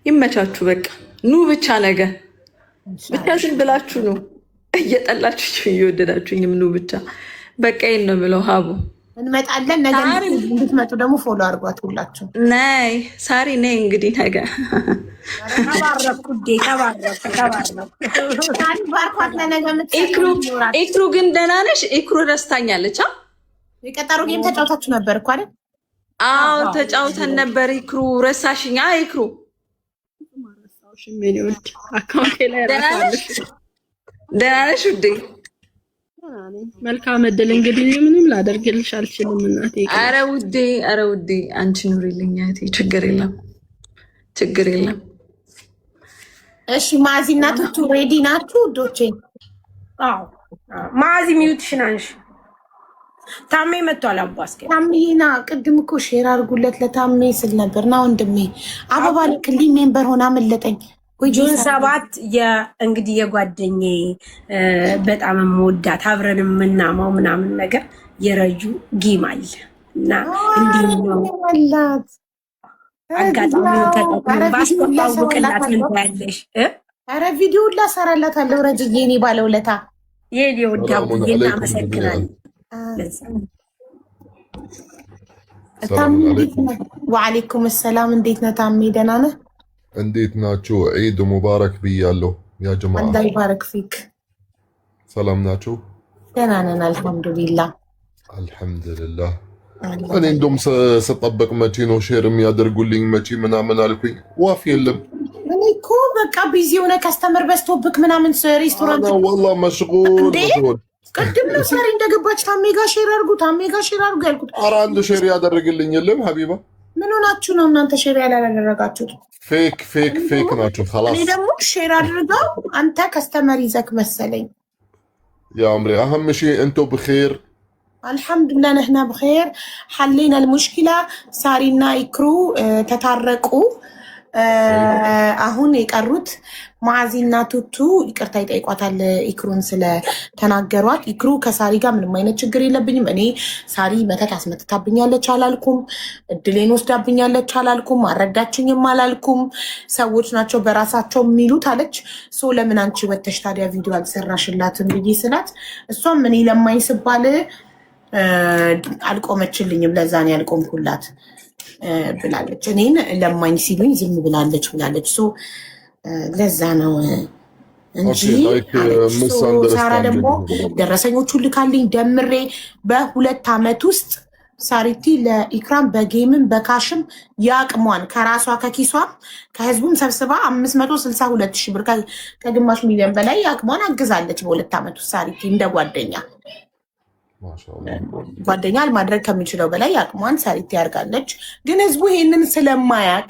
ይመቻችሁ። በቃ ኑ ብቻ ነገ ብቻ ዝም ብላችሁ ነው እየጠላችሁ እየወደዳችሁኝም ኑ ብቻ። በቃ ይሄን ነው የምለው። ሀቡ እንመጣለን ነገ። እንድትመጡ ደግሞ ፎሎ አድርጓት ሁላችሁ። ነይ ሳሪ ነይ እንግዲህ ነገ። ኢክሩ ግን ደህና ነሽ? ኢክሩ ረስታኛለች። የቀጠሮ ጌም ተጫውታችሁ ነበር እኮ አይደል? አዎ ተጫውተን ነበር። ኢክሩ ረሳሽኛ? ኢክሩ ደህና ነሽ ውዴ? መልካም እድል። እንግዲህ ምንም ላደርግልሽ አልችልም እናቴ። ኧረ ውዴ አንቺ ኑሪልኝ እህቴ። ችግር የለም። እሺ ማዚ እና ቱቱ ሬዲ ናችሁ ውዶቼ? አዎ ማዚ ሚዩትሽን አንሺ። ታሜ መጥቷል። አባስከ ታሜና ቅድም እኮ ሼር አድርጉለት ለታሜ ስል ነበር። ና ወንድሜ አበባ ልክልኝ ሜምበር ሆና መለጠኝ። ጁን 7 እንግዲህ የጓደኛዬ በጣም የምወዳት አብረን የምናማው ምናምን ነገር የረጁ ጌም አለ እና እንዲህ ነው አጋጣሚውን ተጠቅመን ባስተዋውቅላት ምን ታያለሽ? ኧረ ቪዲዮ ላሰራላታለሁ። ረጅዬ እኔ ባለውለታ የኔ ወዳቡ እናመሰግናለን። ወአለይኩም ሰላም። እንዴት ነህ ታሜ? ደህና ነህ? እንዴት ናችሁ? ዒድ ሙባረክ ብያለሁ ያ ጀማዓ። አላህ ይባረክ ፊክ። ሰላም ናችሁ? ደህና ነን አልሐምዱሊላህ። እኔ እንደውም ስጠበቅ መቼ ነው ሼር የሚያደርጉልኝ መቼ ምናምን አልኩኝ። ዋፍ የለም። እኔ እኮ በቃ ቢዚ የሆነ ከስተመር በዝቶብክ ምናምን ሬስቶራንት ወላሂ መሽጉል። ቅድም ነው ሳሪ እንደገባች ታሜ ጋር ሼር አድርጉ ያልኩት። ኧረ አንድ ሼር ያደረግልኝ የለም ሀቢባ። ምን ሆናችሁ ነው እናንተ ሼር ያላደረጋችሁት? ፌክ ናቸው። እኔ ደግሞ ሼር አድርገው አንተ ከስተመር ይዘክ መሰለኝ። ያ አምሪ አህም ሺ እንቶ ብኸይር አልሐምዱሊላህ ነህና ብኸይር። ሐሌና ልሙሽኪላ ሳሪና ኢክሩ ተታረቁ። አሁን የቀሩት ማዕዚና ቱቱ ይቅርታ ይጠይቋታል ኢክሩን ስለተናገሯት። ኢክሩ ከሳሪ ጋር ምንም አይነት ችግር የለብኝም። እኔ ሳሪ መተት አስመትታብኛለች አላልኩም። እድሌን ወስዳብኛለች አላልኩም። አረዳችኝም አላልኩም። ሰዎች ናቸው በራሳቸው የሚሉት አለች። ሶ ለምን አንቺ ወተሽ ታዲያ ቪዲዮ አልሰራሽላትም ብዬ ስላት እሷም እኔ ለማኝ ስባል አልቆመችልኝም። ለዛ ነው ያልቆምኩላት ብላለች። እኔን ለማኝ ሲሉኝ ዝም ብላለች። ሶ ለዛ ነው እንጂ ሳራ ደግሞ ደረሰኞቹን ልካልኝ ደምሬ በ2 ዓመት ውስጥ ሳሪቲ ለኢክራም በጌምም በካሽም ያቅሟን ከራሷ ከኪሷም ከህዝቡም ሰብስባ 562,000 ብር ከግማሽ ሚሊዮን በላይ ያቅሟን አግዛለች በ2 ዓመት ውስጥ ሳሪቲ እንደ ጓደኛ። ማሻአላህ ጓደኛ ማድረግ ከሚችለው በላይ አቅሟን ሳሪት ያርጋለች። ግን ህዝቡ ይሄንን ስለማያቅ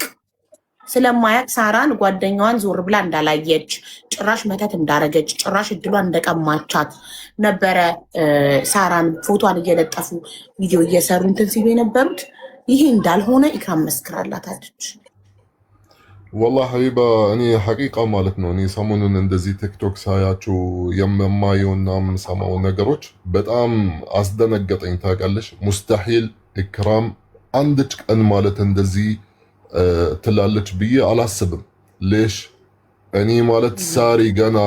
ሳራን ጓደኛዋን ዞር ብላ እንዳላየች፣ ጭራሽ መተት እንዳረገች፣ ጭራሽ እድሏን እንደቀማቻት ነበረ ሳራን ፎቶን እየለጠፉ ቪዲዮ እየሰሩ እንትን ሲሉ የነበሩት። ይሄ እንዳልሆነ ኢክራም መስክራላታለች። والله ሀቢባ እኔ ሐቂቃ ማለት ነው እኔ ሰሞኑን እንደዚህ ቲክቶክ ሳያቸው የማየውና የምንሰማው ነገሮች በጣም አስደነገጠኝ። ታውቃለሽ ሙስተሂል ኢክራም አንድች ቀን ማለት እንደዚህ ትላለች ብዬ አላስብም። ሌሽ እኔ ማለት ሳሪ ገና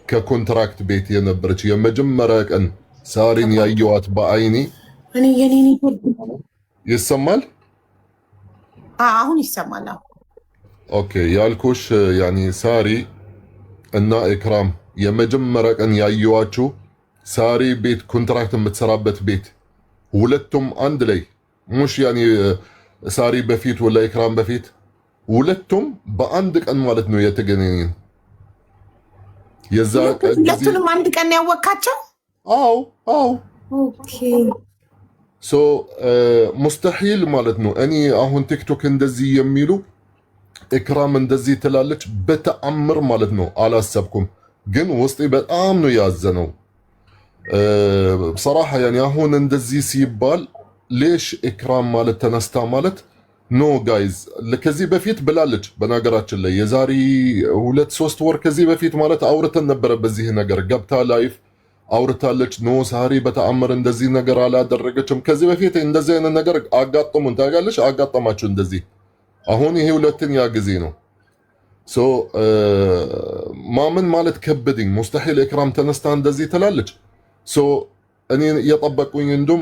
ከኮንትራክት ቤት የነበረች የመጀመሪያ ቀን ሳሪን ያየዋት በአይኔ ይሰማል። አሁን ይሰማል። ኦኬ ያልኩሽ ያኒ ሳሪ እና ኢክራም የመጀመሪያ ቀን ያየዋችሁ ሳሪ ቤት ኮንትራክት የምትሰራበት ቤት ሁለቱም አንድ ላይ ሙሽ ያኒ ሳሪ በፊት ወላ ኢክራም በፊት ሁለቱም በአንድ ቀን ማለት ነው የተገናኘን። የዛ ቀን ሁለቱንም አንድ ቀን ያወቃቸው? አዎ ኦኬ ሶ ሙስተሂል ማለት ነው። እኔ አሁን ቲክቶክ እንደዚህ የሚሉ ኢክራም እንደዚህ ትላለች በተአምር ማለት ነው አላሰብኩም። ግን ውስጤ በጣም ነው ያዘነው በصراحه يعني አሁን እንደዚህ ሲባል ሌሽ ኢክራም ማለት ተነስታ ማለት ኖ ጋይዝ ከዚህ በፊት ብላለች። በነገራችን ላይ የዛሬ 2-3 ወር ከዚህ በፊት ማለት አውርተን ነበረ በዚህ ነገር ገብታ ላይፍ አውርታለች። ኖ ሳሪ በተአምር እንደዚህ ነገር አላደረገችም። ከዚህ በፊት እንደዚህ አይነት ነገር አጋጥሙን ታውቃለች። አጋጠማችሁ እንደዚህ አሁን ይሄ ሁለተኛ ጊዜ ነው። ሶ ማመን ማለት ከበደኝ። ሙስተሂል ኢክራም ተነስታ እንደዚህ ትላለች። ሶ እኔ የጠበቁኝ እንደም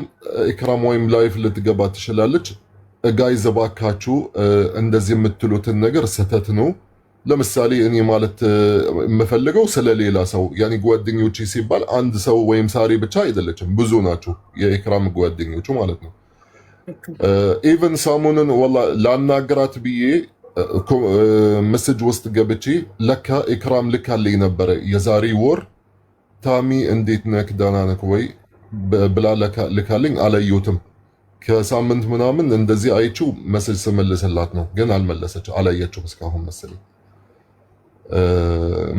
ኢክራም ወይም ላይፍ ልትገባ ትችላለች። ጋይዝ እባካችሁ እንደዚህ የምትሉትን ነገር ስህተት ነው። ለምሳሌ እኔ ማለት የምፈልገው ስለሌላ ሰው ያኒ ጓደኞቼ ሲባል አንድ ሰው ወይም ሳሪ ብቻ አይደለችም፣ ብዙ ናችሁ የኢክራም ጓደኞቹ ማለት ነው። ኢቨን ሰሞኑን ወላ ላናገራት ብዬ መስጅ ውስጥ ገብቼ ለካ ኢክራም ልካልኝ ነበረ የዛሬ ወር ታሚ እንዴት ነክ ደህና ነክ ወይ ብላ ልካልኝ አላየሁትም። ከሳምንት ምናምን እንደዚህ አይቼው መስጅ ስመልስላት ነው፣ ግን አልመለሰች አላየችውም እስካሁን መሰለኝ።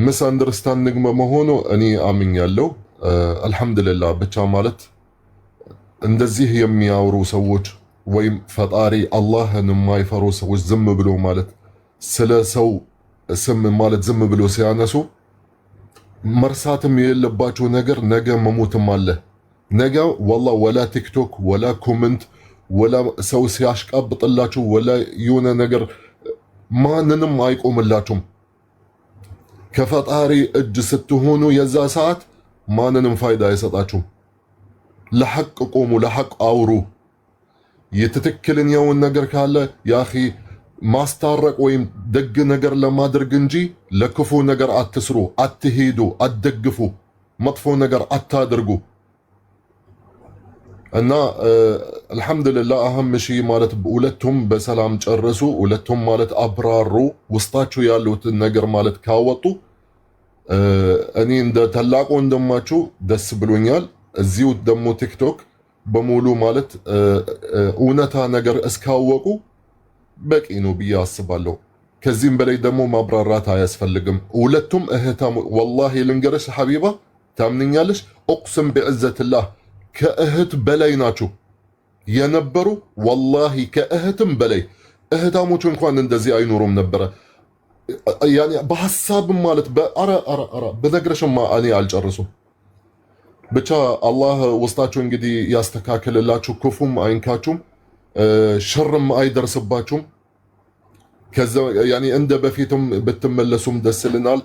ምስ አንደርስታንዲንግ መሆኑ እኔ አምኛለሁ። አልሐምዱሊላህ ብቻ ማለት እንደዚህ የሚያወሩ ሰዎች ወይም ፈጣሪ አላህን የማይፈሩ ሰዎች ዝም ብሎ ማለት ስለ ሰው ስም ማለት ዝም ብሎ ሲያነሱ መርሳትም የሌለባቸው ነገር ነገ መሞትም አለ። ነገ ወላሂ ወላ ቲክቶክ ወላ ኮመንት ወላ ሰው ሲያሽቃብጥላችሁ ወላ የሆነ ነገር ማንንም አይቆምላችሁም። ከፈጣሪ እጅ ስትሆኑ የዛ ሰዓት ማንንም ፋይዳ አይሰጣችሁም። ለሐቅ ቆሙ፣ ለሐቅ አውሩ። የትክክለኛውን ነገር ካለ ያኺ ማስታረቅ ወይም ደግ ነገር ለማድረግ እንጂ ለክፉ ነገር አትስሩ፣ አትሄዱ፣ አትደግፉ፣ መጥፎ ነገር አታድርጉ። እና አልሐምዱሊላህ አህም ሺ ማለት ሁለቱም በሰላም ጨርሱ። ሁለቱም ማለት አብራሩ፣ ውስጣችሁ ያሉትን ነገር ማለት ካወጡ እኔ እንደ ታላቁ ወንድማችሁ ደስ ብሎኛል። እዚሁ ደግሞ ቲክቶክ በሙሉ ማለት እውነታ ነገር እስካወቁ በቂ ነው ብዬ አስባለሁ። ከዚህም በላይ ደግሞ ማብራራት አያስፈልግም። ሁለቱም እህታም ወላሂ ልንገርሽ ሐቢባ ታምንኛለሽ፣ እቅስም ቢዕዘትላህ ከእህት በላይ ናቸው የነበሩ። ወላሂ ከእህትም በላይ እህታሞች እንኳን እንደዚህ አይኖሩም ነበረ። ያኔ በሐሳብም ማለት በነገርሽማ እኔ አልጨርሱም። ብቻ አላህ ውስጣችሁ እንግዲህ ያስተካክልላችሁ፣ ክፉም አይንካችሁም፣ ሸርም አይደርስባችሁም። ከዛ ያኔ እንደ በፊትም ብትመለሱም ደስ ይለናል።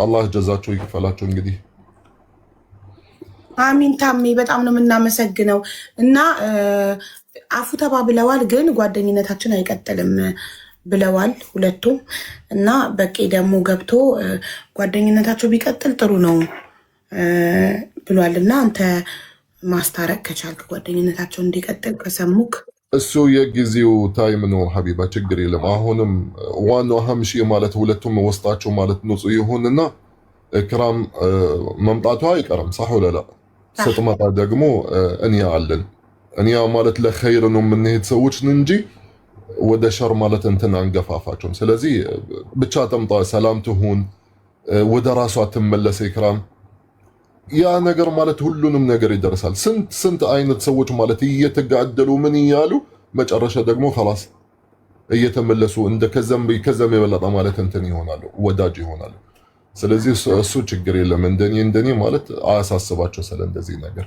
አላህ ጀዛችሁ ይክፈላችሁ። እንግዲህ አሚን ታሜ በጣም ነው የምናመሰግነው። እና አፉ ተባብለዋል፣ ግን ጓደኝነታችን አይቀጥልም ብለዋል ሁለቱም። እና በቄ ደግሞ ገብቶ ጓደኝነታቸው ቢቀጥል ጥሩ ነው ብሏል። እና አንተ ማስታረቅ ከቻልክ ጓደኝነታቸው እንዲቀጥል ከሰሙክ እሱ የጊዜው ታይም ነው ሐቢባ፣ ችግር የለም። አሁንም ዋናው አህም ሺ ማለት ሁለቱም ወስጣቸው ማለት ንጹህ ይሁንና ኢክራም መምጣቷ አይቀርም። صح ወላ ላ? ስትመጣ ደግሞ እኛ አለን። እኛ ማለት ለኸይር ነው የምንሄድ ሰዎች እንጂ ወደ ሸር ማለት እንትን አንገፋፋቸውም። ስለዚህ ብቻ ተምጣ ሰላም ትሁን፣ ወደ ራሷ ትመለስ ኢክራም። ያ ነገር ማለት ሁሉንም ነገር ይደርሳል። ስንት አይነት ሰዎች ማለት እየተጋደሉ ምን እያሉ መጨረሻ ደግሞ خلاص እየተመለሱ እንደ ከዘም የበለጠ ማለት እንትን ይሆናሉ፣ ወዳጅ ይሆናሉ። ስለዚህ እሱ ችግር የለም። እንደኔ ማለት አያሳስባቸው ስለ እንደዚህ ነገር።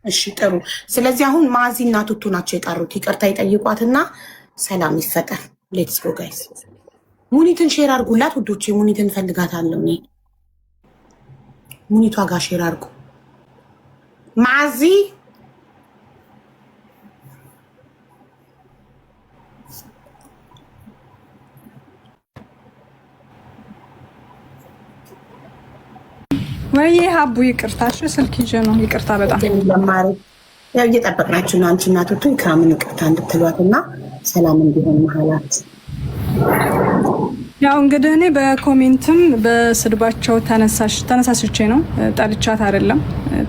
እሺ ጥሩ። ስለዚህ አሁን ማዚ እና ቱቱ ናቸው የቀሩት። ይቅርታ ይጠይቋትና ሰላም ይፈጠር። ሌትስ ጎ ጋይስ። ሙኒትን ሼር አድርጉላት ውዶቼ። ሙኒትን ፈልጋታለሁ እኔ። ሙኒቷ ጋር ሼር አድርጉ። ማዚ ወይ ሀቡ ይቅርታሽ፣ ስልክ ይዤ ነው። ይቅርታ በጣም ያው እየጠበቅናችሁ ነው። አንቺ እናቶቱ ኢክራምን ይቅርታ እንድትሏትና ሰላም እንዲሆን መሀላት። ያው እንግዲህ እኔ በኮሜንትም በስድባቸው ተነሳስቼ ነው። ጠልቻት አይደለም።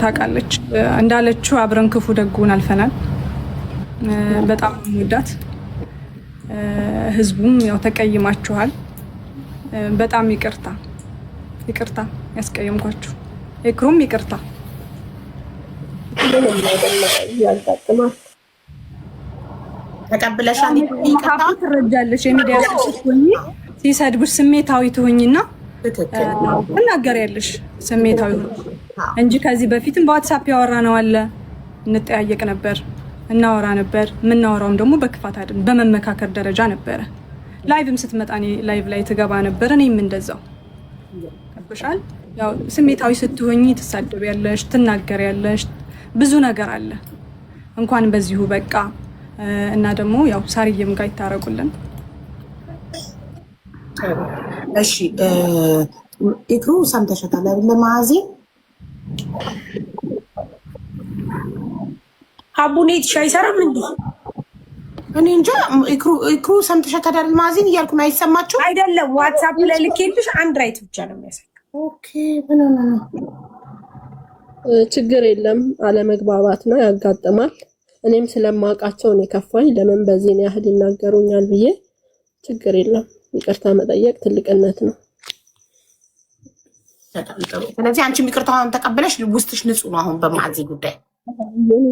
ታውቃለች እንዳለችው አብረን ክፉ ደጉን አልፈናል። በጣም ወዳት ህዝቡም ያው ተቀይማችኋል። በጣም ይቅርታ ያስቀየምኳችሁ። ኢክሩም ይቅርታ። ተቀብለሻል። ይቅርታ ትረጃለሽ። የሚዲያ ስትሆኚ ሲሰድቡሽ ስሜታዊ ትሆኚና ትናገሪያለሽ። ስሜታዊ እንጂ ከዚህ በፊትም በዋትስአፕ ያወራነው አለ። እንጠያየቅ ነበር፣ እናወራ ነበር። የምናወራውም ደግሞ በክፋት አይደለም፣ በመመካከር ደረጃ ነበረ። ላይቭም ስትመጣ እኔ ላይቭ ላይ ትገባ ነበር። እኔም እንደዛው ቀብሻል። ያው ስሜታዊ ስትሆኚ ትሳደቢያለሽ፣ ትናገሪያለሽ፣ ብዙ ነገር አለ። እንኳን በዚሁ በቃ እና ደግሞ ያው ሳርዬም ጋር ይታረቁልን። እሺ ኢክሩ ሰምተሻታል አይደል? ማዚ አቡኔት ሻይ ሰራም እንዴ? እኔ እንጃ። ኢክሩ ሰምተሻታል አይደል? ማዚን እያልኩ ነው። አይሰማችሁ አይደለም? ዋትስአፕ ላይ ልኬልሽ አንድ ራይት ብቻ ነው የሚያሳየው። ኦኬ ምንና ችግር የለም። አለመግባባት ነው ያጋጥማል። እኔም ስለማውቃቸው ነው የከፋኝ። ለምን በዚህ ያህል ይናገሩኛል ብዬ። ችግር የለም። ይቅርታ መጠየቅ ትልቅነት ነው። ስለዚህ አንቺም ይቅርታውን ተቀበለሽ ውስጥሽ ንጹህ ነው አሁን በማዚ ጉዳይ?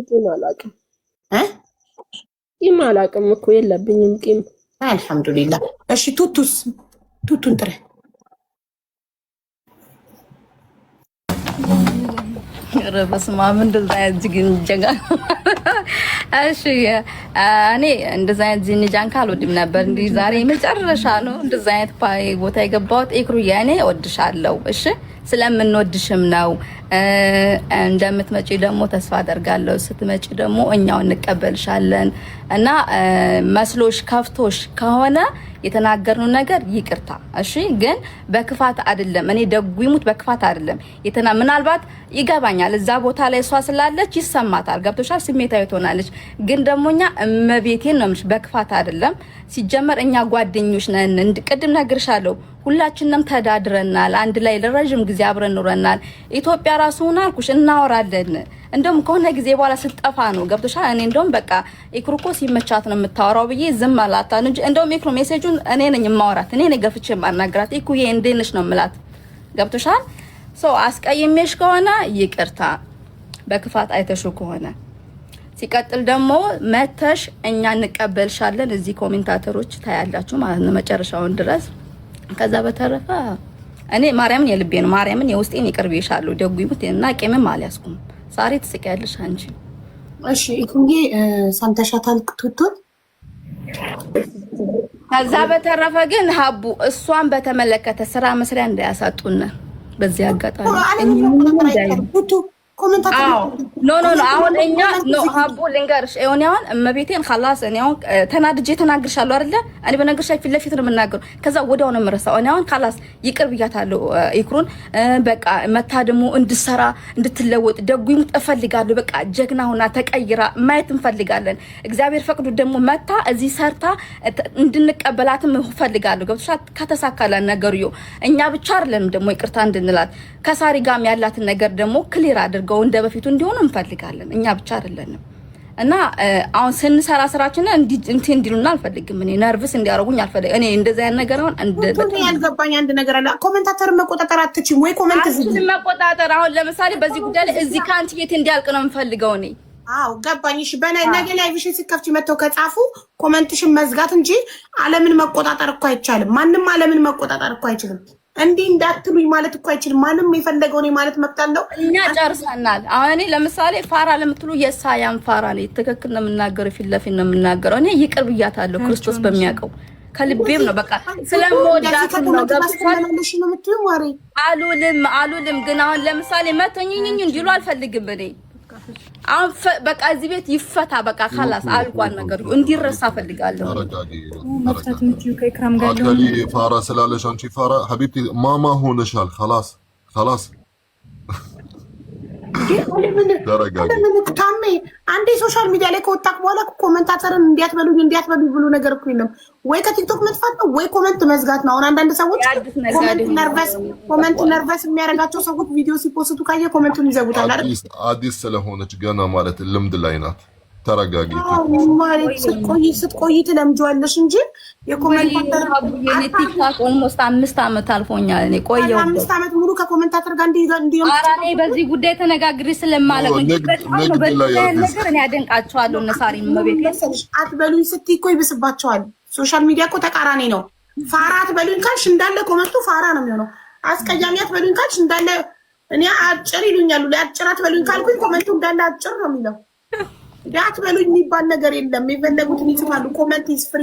ቂም አላውቅም ቂም አላውቅም እኮ የለብኝም ቂም። አልሐምዱሊላህ። እሺ ቱቱን ጥረ ረበስማ እንደዛ ያጅግን ጀጋ እሺ እኔ እንደዛ ያጅን ጃንካ አልወድም ነበር። እንዲህ ዛሬ መጨረሻ ነው እንደዛ አይነት ቦታ የገባሁት። ኢክሩ ያኔ እወድሻለሁ። እሺ ስለምንወድሽም ነው። እንደምትመጪ ደግሞ ተስፋ አደርጋለሁ። ስትመጪ ደግሞ እኛው እንቀበልሻለን እና መስሎሽ ከፍቶሽ ከሆነ የተናገርነው ነገር ይቅርታ። እሺ ግን በክፋት አይደለም። እኔ ደጉ ይሙት በክፋት አይደለም። ምናልባት ይገባኛል። እዛ ቦታ ላይ እሷ ስላለች ይሰማታል። ገብቶሻል? ስሜታዊ ትሆናለች። ግን ደሞኛ እመቤቴን ነው የምልሽ፣ በክፋት አይደለም። ሲጀመር እኛ ጓደኞች ነን። ቅድም ነግርሻለሁ። ሁላችንም ተዳድረናል። አንድ ላይ ለረጅም ጊዜ አብረን ኖረናል። ኢትዮጵያ ራሱ ሆና አልኩሽ እናወራለን። እንደውም ከሆነ ጊዜ በኋላ ስጠፋ ነው ገብቶሻል? እኔ እንደውም በቃ ኢክሩ እኮ ሲመቻት ነው የምታወራው ብዬ ዝም አላታን እንጂ እንደውም ኢክሩ ሜሴጁን እኔ ነኝ የማወራት፣ እኔ ነኝ ገፍቼ ማናገራት። ኢኩዬ እንዴት ነሽ ነው የምላት። ገብቶሻል? አስቀይሜሽ ከሆነ ይቅርታ፣ በክፋት አይተሽው ከሆነ ሲቀጥል ደግሞ መተሽ እኛ እንቀበልሻለን። እዚህ ኮሜንታተሮች ታያላችሁ ማለት ነው መጨረሻውን ድረስ። ከዛ በተረፈ እኔ ማርያምን የልቤ ነው ማርያምን የውስጤን ይቅርብሻለሁ። ደጉ ይሙት እና ቄምም አልያዝኩም። ሳሪ ትስቂያለሽ አንቺ። እሺ ኢኩዬ ሰምተሻታል ቱቱን። ከዛ በተረፈ ግን ሀቡ እሷን በተመለከተ ስራ መስሪያ እንዳያሳጡን በዚህ አጋጣሚ ኮሜንታተር ኖ አሁን እኛ ኖ ሀቡ ልንገርሽ እኔ አሁን እመቤቴን خلاص እኔ አሁን ተናድጄ ተናግርሻለሁ አይደለ እኔ በነገርሽ ፊት ለፊት ነው የምናገረው ከዛ ወዲያው ነው የምረሳው እኔ አሁን خلاص ይቅር ብያታለሁ ኢክሩን በቃ መታ ደግሞ እንድሰራ እንድትለወጥ ደጉኝ እፈልጋለሁ በቃ ጀግና ሆና ተቀይራ ማየት እንፈልጋለን እግዚአብሔር ፈቅዶ ደግሞ መታ እዚህ ሰርታ እንድንቀበላትም እፈልጋለሁ ገብቶሻል ከተሳካለን ነገሩ እኛ ብቻ አይደለም ደግሞ ይቅርታ እንድንላት ከሳሪ ጋርም ያላትን ነገር ደግሞ ክሊር አድርገው እንደበፊቱ እንዲሆን እንፈልጋለን እኛ ብቻ አይደለንም እና አሁን ስንሰራ ስራችን እንዲሉና አልፈልግም እኔ ነርቭስ እንዲያረጉኝ አልፈልግም እኔ እንደዛ ያን ነገር አሁን ያልገባኝ አንድ ነገር አለ ኮሜንታተር መቆጣጠር አትችም ወይ ኮሜንት እዚህ መቆጣጠር አሁን ለምሳሌ በዚህ ጉዳይ ላይ እዚህ ካንቺ ቤት እንዲያልቅ ነው የምፈልገው እኔ ገባኝ እሺ ነገ ላይቭሽን ሲከፍቺ መተው ከጻፉ ኮሜንትሽን መዝጋት እንጂ ዓለምን መቆጣጠር እኮ አይቻልም ማንንም ዓለምን መቆጣጠር እኮ አይችልም እንዲህ እንዳትሉኝ ማለት እኮ አይችልም ማንም የፈለገው ነው ማለት መብታለው እኛ ጨርሰናል አሁን እኔ ለምሳሌ ፋራ ለምትሉ የሳያም ፋራ ነው ትክክል ነው የምናገረው ፊት ለፊት ነው የምናገረው እኔ ይቅር ብያታለሁ ክርስቶስ በሚያውቀው ከልቤም ነው በቃ ስለምወዳት ነው ገብቶሻል አሉልም ግን አሁን ለምሳሌ መተኝኝ እንዲሉ አልፈልግም እኔ አሁን በቃ እዚህ ቤት ይፈታ በቃ خلاص አልቋል ነገር እንዲረሳ ፈልጋለሁ መፍታት ምትዩ ከኢክራም ጋር አከሊ ፋራ ስላለሽ አንቺ ፋራ ሀቢብቲ ማማ ሆነሻል خلاص ታሜ አንዴ ሶሻል ሚዲያ ላይ ከወጣክ በኋላ ኮሜንታተርን እንዲያትበሉኝ ብሉ ነገር እኮ የለም ወይ ከቲክቶክ መጥፋት ነው ወይ ኮሜንት መዝጋት ነው አሁን አንዳንድ ሰዎች ኮሜንት ነርቨስ የሚያደርጋቸው ሰዎች ቪዲዮ ሲፖስቱ ካየ ኮሜንቱን ይዘጉታል አይደል አዲስ ስለሆነች ገና ማለት ልምድ ላይ ናት ተረጋጊ ማለት ስትቆይ ትለምጂዋለሽ እንጂ የኮሜንታተር ቲክቶክ ኦልሞስት 5 አመት አልፎኛል እኔ ቆየው 5 አመት ሙሉ ከኮሜንታተር ጋር እንዲሆን አራኔ በዚህ ጉዳይ ተነጋግሬ ስለማለቅ ነው ነገር እኔ አደንቃቸዋለሁ እነሳሪ መቤት አትበሉኝ ስትይ እኮ ይብስባቸዋል ሶሻል ሚዲያ እኮ ተቃራኒ ነው ፋራ አትበሉኝ ካልሽ እንዳለ ኮሜንቱ ፋራ ነው የሚሆነው አስቀያሚ አትበሉኝ ካልሽ እንዳለ እኔ አጭር ይሉኛል ለአጭር አትበሉኝ ካልኩኝ ኮሜንቱ እንዳለ አጭር ነው የሚለው አትበሉኝ የሚባል ነገር የለም የፈለጉትን ይጽፋሉ ኮሜንት ኢዝ ፍሪ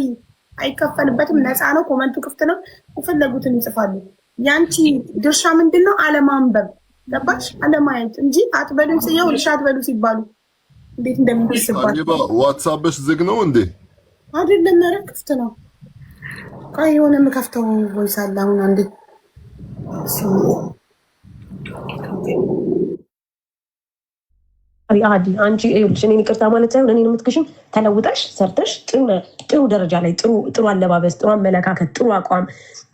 አይከፈልበትም ነፃ ነው ኮሜንቱ ክፍት ነው የፈለጉትን ይጽፋሉ ያንቺ ድርሻ ምንድነው አለማንበብ ገባሽ አለማየት እንጂ አትበሉኝ ሲያው ልሻት በሉ ሲባሉ እንዴት እንደሚደስባል ዋትስአፕሽ ዝግ ነው እንዴ አይደለም ኧረ ክፍት ነው ቆይ የሆነ የምከፍተው ቮይስ አለ አሁን አንዴ አዲ አንቺ ይኸውልሽ እኔን ይቅርታ ማለት ሳይሆን እኔን የምትክሽኝ ተለውጠሽ ሰርተሽ ጥሩ ደረጃ ላይ ጥሩ አለባበስ ጥሩ አመለካከት ጥሩ አቋም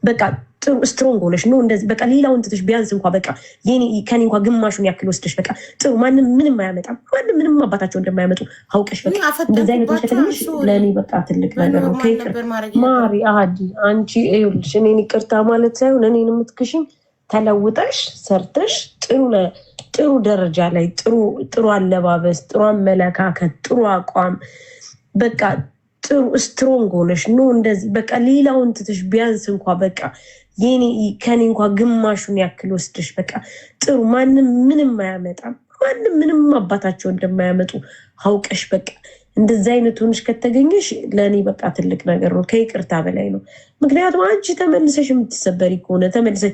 በቃ ጥሩ ስትሮንግ ሆነሽ ነው እንደዚህ በቃ ሌላውን ትተሽ ቢያንስ እንኳን በቃ ከኔ እንኳን ግማሹን ያክል ወስደሽ በቃ ጥሩ ማንም ምንም አያመጣም ማንም ምንም አባታቸው እንደማያመጡ አውቀሽ በቃ እንደዚህ አይነት ተከትለሽ ለኔ በቃ ትልቅ ነገር ነው ማሪ አዲ አንቺ ይኸውልሽ እኔን ይቅርታ ማለት ሳይሆን እኔን የምትክሽኝ ተለውጠሽ ሰርተሽ ጥሩ ደረጃ ላይ ጥሩ አለባበስ ጥሩ አመለካከት ጥሩ አቋም በቃ ጥሩ ስትሮንግ ሆነሽ ነው እንደዚህ በቃ ሌላውን ትተሽ ቢያንስ እንኳን በቃ ከኔ እንኳን ግማሹን ያክል ወስደሽ በቃ ጥሩ ማንም ምንም አያመጣም ማንም ምንም አባታቸው እንደማያመጡ አውቀሽ በቃ እንደዚህ አይነት ሆነሽ ከተገኘሽ ለኔ በቃ ትልቅ ነገር ነው ከይቅርታ በላይ ነው ምክንያቱም አንቺ ተመልሰሽ የምትሰበሪ ከሆነ ተመልሰሽ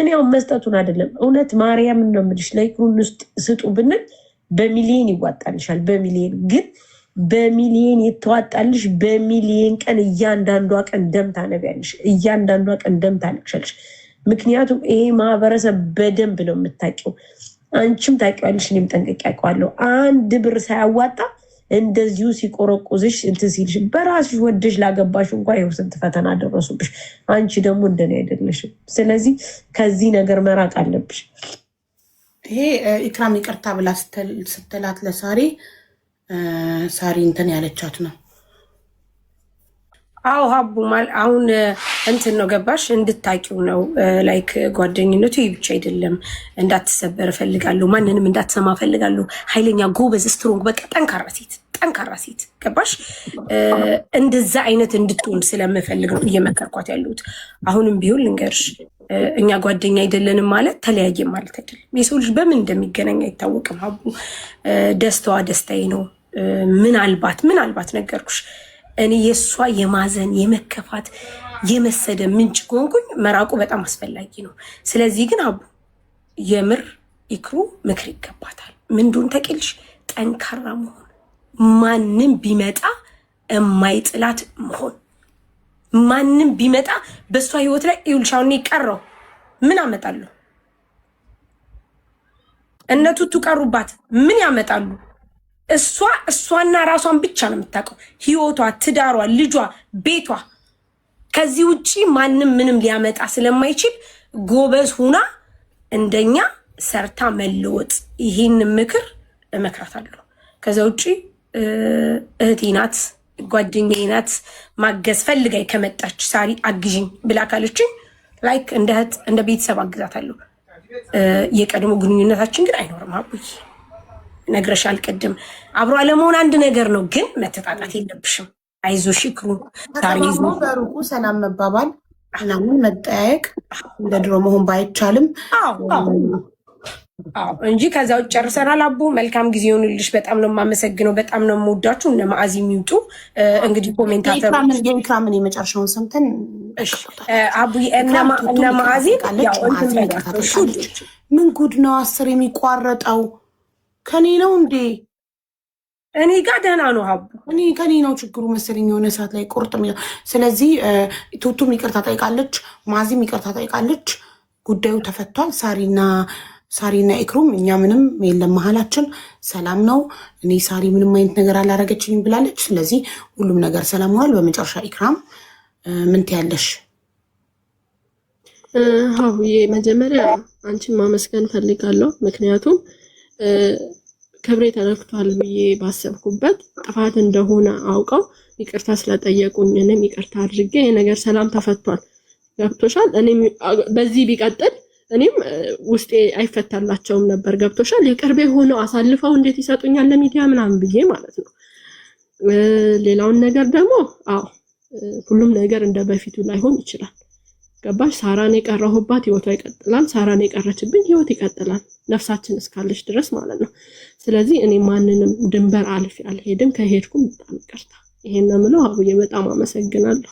እኔ አሁን መስጠቱን አይደለም እውነት ማርያም ነው የምልሽ ለይኩን ውስጥ ስጡ ብንል በሚሊዮን ይዋጣልሻል በሚሊዮን ግን በሚሊዮን የተዋጣልሽ በሚሊዮን ቀን እያንዳንዷ ቀን ደም ታነቢያለሽ እያንዳንዷ ቀን ደም ታለቅሻለሽ ምክንያቱም ይሄ ማህበረሰብ በደንብ ነው የምታውቂው አንቺም ታውቂዋለሽ እኔም ጠንቅቄ አውቀዋለሁ አንድ ብር ሳያዋጣ እንደዚሁ ሲቆረቁዝሽ እንትን ሲልሽ በራስሽ ወደሽ ላገባሽ እንኳን ይኸው ስንት ፈተና ደረሱብሽ አንቺ ደግሞ እንደኔ አይደለሽም ስለዚህ ከዚህ ነገር መራቅ አለብሽ ይሄ ኢክራም ይቅርታ ብላ ስትላት ለሳሪ እንትን ያለቻት ነው አው ሀቡ አሁን እንትን ነው ገባሽ እንድታቂው ነው ላይክ ጓደኝነቱ ብቻ አይደለም እንዳትሰበር ፈልጋለሁ ማንንም እንዳትሰማ ፈልጋለሁ ኃይለኛ ጎበዝ ስትሮንግ በቃ ጠንካራ ሴት ገባሽ እንደዛ አይነት እንድትሆን ስለምፈልግ ነው እየመከርኳት ያለሁት አሁንም ቢሆን ልንገርሽ እኛ ጓደኛ አይደለንም ማለት ተለያየ ማለት አይደለም የሰው ልጅ በምን እንደሚገናኝ አይታወቅም ሀቡ ደስታዋ ደስታዬ ነው ምናልባት ነገርኩሽ እኔ የሷ የማዘን የመከፋት የመሰደ ምንጭ ከሆንኩኝ መራቁ በጣም አስፈላጊ ነው ስለዚህ ግን አቡ የምር ይክሩ ምክር ይገባታል ምንዱን ተቀልሽ ጠንካራ መሆን ማንም ቢመጣ የማይጥላት መሆን ማንም ቢመጣ በሷ ህይወት ላይ ይውልሻውን ይቀረው ምን አመጣለሁ እነቱቱ ቀሩባት ምን ያመጣሉ እሷና ራሷን ብቻ ነው የምታውቀው ህይወቷ ትዳሯ ልጇ ቤቷ ከዚህ ውጪ ማንም ምንም ሊያመጣ ስለማይችል ጎበዝ ሁና እንደኛ ሰርታ መለወጥ ይሄን ምክር እመክራታለሁ ከዛ ውጪ እህቴ ናት ጓደኛዬ ናት ማገዝ ፈልጋይ ከመጣች ሳሪ አግዥኝ ብላ ካለችኝ ላይክ እንደ እህት እንደ ቤተሰብ አግዛታለሁ የቀድሞ ግንኙነታችን ግን አይኖርም አቡይ ነግረሻል ቅድም አብሮ አለመሆን አንድ ነገር ነው ግን መተጣጣት የለብሽም አይዞሽ ይክሩ ታሪዝ ነው በሩቁ ሰላም መባባል ምናምን መጠያየቅ እንደ ድሮ መሆን ባይቻልም እንጂ ከዛው ጨርሰናል አቡ መልካም ጊዜ ይሁንልሽ በጣም ነው የማመሰግነው በጣም ነው የምወዳችሁ እነ ማአዚ የሚውጡ እንግዲህ ኮሜንታተር ኢክራምን የመጨረሻውን ሰምተን እሺ አቡ እነ ማአዚ ያው ምን ጉድ ነው 10 የሚቋረጠው ከኔ ነው እንዴ እኔ ጋር ደህና ነው አቡ እኔ ከኔ ነው ችግሩ መሰለኝ የሆነ ሰዓት ላይ ቁርጥ ስለዚህ ቱቱም ይቅርታ ጠይቃለች ማዚም ይቅርታ ጠይቃለች ጉዳዩ ተፈቷል ሳሪና ኢክሩም እኛ ምንም የለም መሀላችን ሰላም ነው እኔ ሳሪ ምንም አይነት ነገር አላረገችኝም ብላለች ስለዚህ ሁሉም ነገር ሰላም ሆኗል በመጨረሻ ኢክራም ምን ትያለሽ አሁዬ መጀመሪያ አንቺን ማመስገን ፈልጋለሁ ምክንያቱም ክብሬ ተነክቷል ብዬ ባሰብኩበት ጥፋት እንደሆነ አውቀው ይቅርታ ስለጠየቁኝ እኔም ይቅርታ አድርጌ የነገር ሰላም ተፈቷል ገብቶሻል እኔም በዚህ ቢቀጥል እኔም ውስጤ አይፈታላቸውም ነበር ገብቶሻል የቅርቤ ሆነው አሳልፈው እንዴት ይሰጡኛል ለሚዲያ ምናምን ብዬ ማለት ነው ሌላውን ነገር ደግሞ ሁሉም ነገር እንደ በፊቱ ላይሆን ይችላል ገባሽ ሳራን የቀረሁባት ህይወቷ ይቀጥላል ሳራን የቀረችብኝ ህይወት ይቀጥላል ነፍሳችን እስካለች ድረስ ማለት ነው ስለዚህ እኔ ማንንም ድንበር አልፌ አልሄድም ከሄድኩም በጣም ይቅርታ ይሄን ነው የምለው አቡዬ በጣም አመሰግናለሁ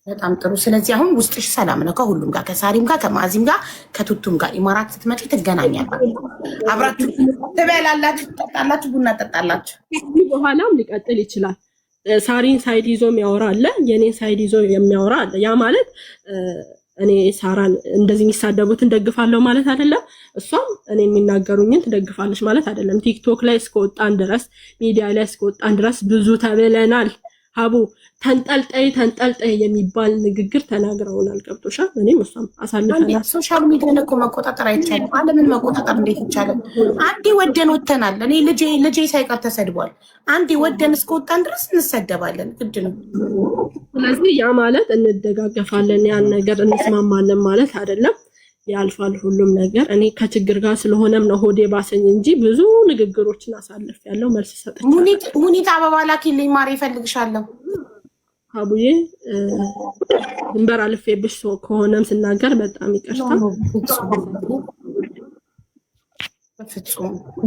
በጣም ጥሩ ስለዚህ አሁን ውስጥሽ ሰላም ነው ከሁሉም ጋር ከሳሪም ጋር ከማዚም ጋር ከቱቱም ጋር ኢማራት ስትመጪ ትገናኛላችሁ አብራችሁ ትበላላችሁ ትጠጣላችሁ ቡና ትጠጣላችሁ በኋላም ሊቀጥል ይችላል ሳሪን ሳይድ ይዞ የሚያወራ አለ የኔን ሳይድ ይዞ የሚያወራ አለ ያ ማለት እኔ ሳራን እንደዚህ የሚሳደቡትን ደግፋለሁ ማለት አይደለም እሷም እኔ የሚናገሩኝን ትደግፋለች ማለት አይደለም ቲክቶክ ላይ እስከወጣን ድረስ ሚዲያ ላይ እስከወጣን ድረስ ብዙ ተብለናል ሀቡ ተንጠልጠይ የሚባል ንግግር ተናግረውናል ገብቶሻል እኔም እሷም አሳልፈናል ሶሻል ሚዲያ እኮ መቆጣጠር አይቻልም ዓለምን መቆጣጠር እንዴት ይቻላል አንዴ ወደን ወተናል እኔ ልጄ ሳይቀር ተሰድቧል አንዴ ወደን እስከወጣን ድረስ እንሰደባለን ግድ ነው ስለዚህ ያ ማለት እንደጋገፋለን ያን ነገር እንስማማለን ማለት አይደለም ያልፋል ሁሉም ነገር እኔ ከችግር ጋር ስለሆነም ነው ሆዴ ባሰኝ እንጂ ብዙ ንግግሮችን አሳልፍ ያለው መልስ ሰጥቻለሁ ሙኒት አበባ ላኪልኝ ማር ይፈልግሻለሁ አቡዬ ድንበር አልፌብሽ ከሆነም ስናገር በጣም ይቅርታ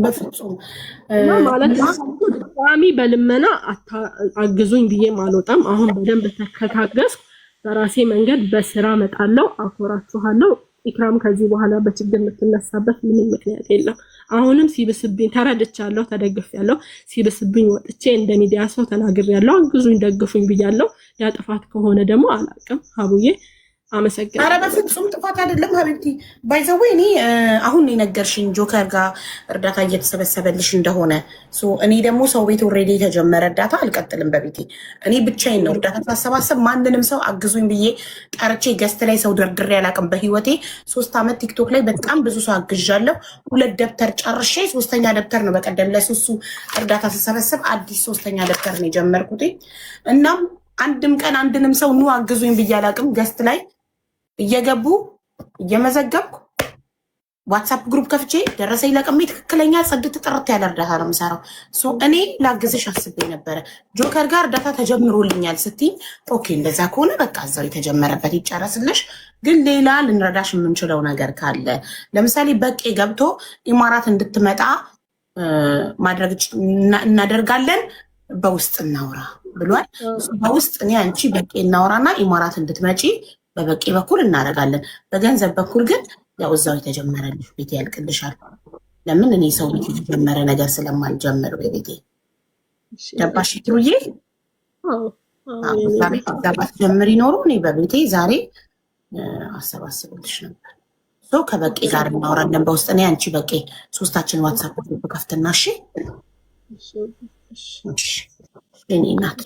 በፍጹም ማለት ቋሚ በልመና አግዙኝ ብዬ ማልወጣም አሁን በደንብ ተከታገስኩ በራሴ መንገድ በስራ መጣለው አኮራችኋለሁ ኢክራም ከዚህ በኋላ በችግር የምትነሳበት ምንም ምክንያት የለም አሁንም ሲብስብኝ ተረድቻለሁ ተደግፌያለሁ ሲብስብኝ ወጥቼ እንደ ሚዲያ ሰው ተናግሬያለሁ አግዙኝ ደግፉኝ ብያለሁ ያ ጥፋት ከሆነ ደግሞ አላቅም አቡዬ አመሰግናለሁ ኧረ በፍጹም ጥፋት አይደለም ሀቢብቲ ባይዘው እኔ አሁን የነገርሽኝ ጆከር ጋር እርዳታ እየተሰበሰበልሽ እንደሆነ እኔ ደግሞ ሰው ቤት ኦልሬዲ የተጀመረ እርዳታ አልቀጥልም በቤቴ እኔ ብቻዬን ነው እርዳታ ሳሰባሰብ ማንንም ሰው አግዙኝ ብዬ ጠርቼ ገስት ላይ ሰው ደርድሬ አላውቅም በህይወቴ 3 ዓመት ቲክቶክ ላይ በጣም ብዙ ሰው አግዣለሁ 2 ደብተር ጨርሼ 3ኛ ደብተር ነው በቀደም ለሱሱ እርዳታ ስሰበሰብ አዲስ 3ኛ ደብተር ነው የጀመርኩት እናም አንድም ቀን አንድንም ሰው ኑ አግዙኝ ብዬ አላውቅም ገስት ላይ እየገቡ እየመዘገብኩ ዋትስአፕ ግሩፕ ከፍቼ ደረሰኝ ለቅሜ ትክክለኛ ጽድት ጥርት ያለ እርዳታ ነው የምሰራው እኔ ላግዝሽ አስቤ ነበረ ጆከር ጋር እርዳታ ተጀምሮልኛል ስትይ ኦኬ እንደዛ ከሆነ በቃ እዛው የተጀመረበት ይጨረስልሽ ግን ሌላ ልንረዳሽ የምንችለው ነገር ካለ ለምሳሌ በቄ ገብቶ ኢማራት እንድትመጣ ማድረግ እናደርጋለን በውስጥ እናውራ ብሏል በውስጥ እኔ አንቺ በቄ እናውራና ኢማራት እንድትመጪ በበቄ በኩል እናደርጋለን በገንዘብ በኩል ግን ያው እዛው የተጀመረልሽ ቤት ያልቅልሻል ለምን እኔ ሰው ቤት የተጀመረ ነገር ስለማልጀምር በቤቴ ገባሽ ትሩዬ? ቤት ጋባት ጀምር ይኖሩ እኔ በቤቴ ዛሬ አሰባስብልሽ ነበር። ከበቄ ጋር እናወራለን በውስጥ እኔ አንቺ በቄ ሶስታችን ዋትሳፕ ግሩፕ ከፍትና እሺ እኔ ናት።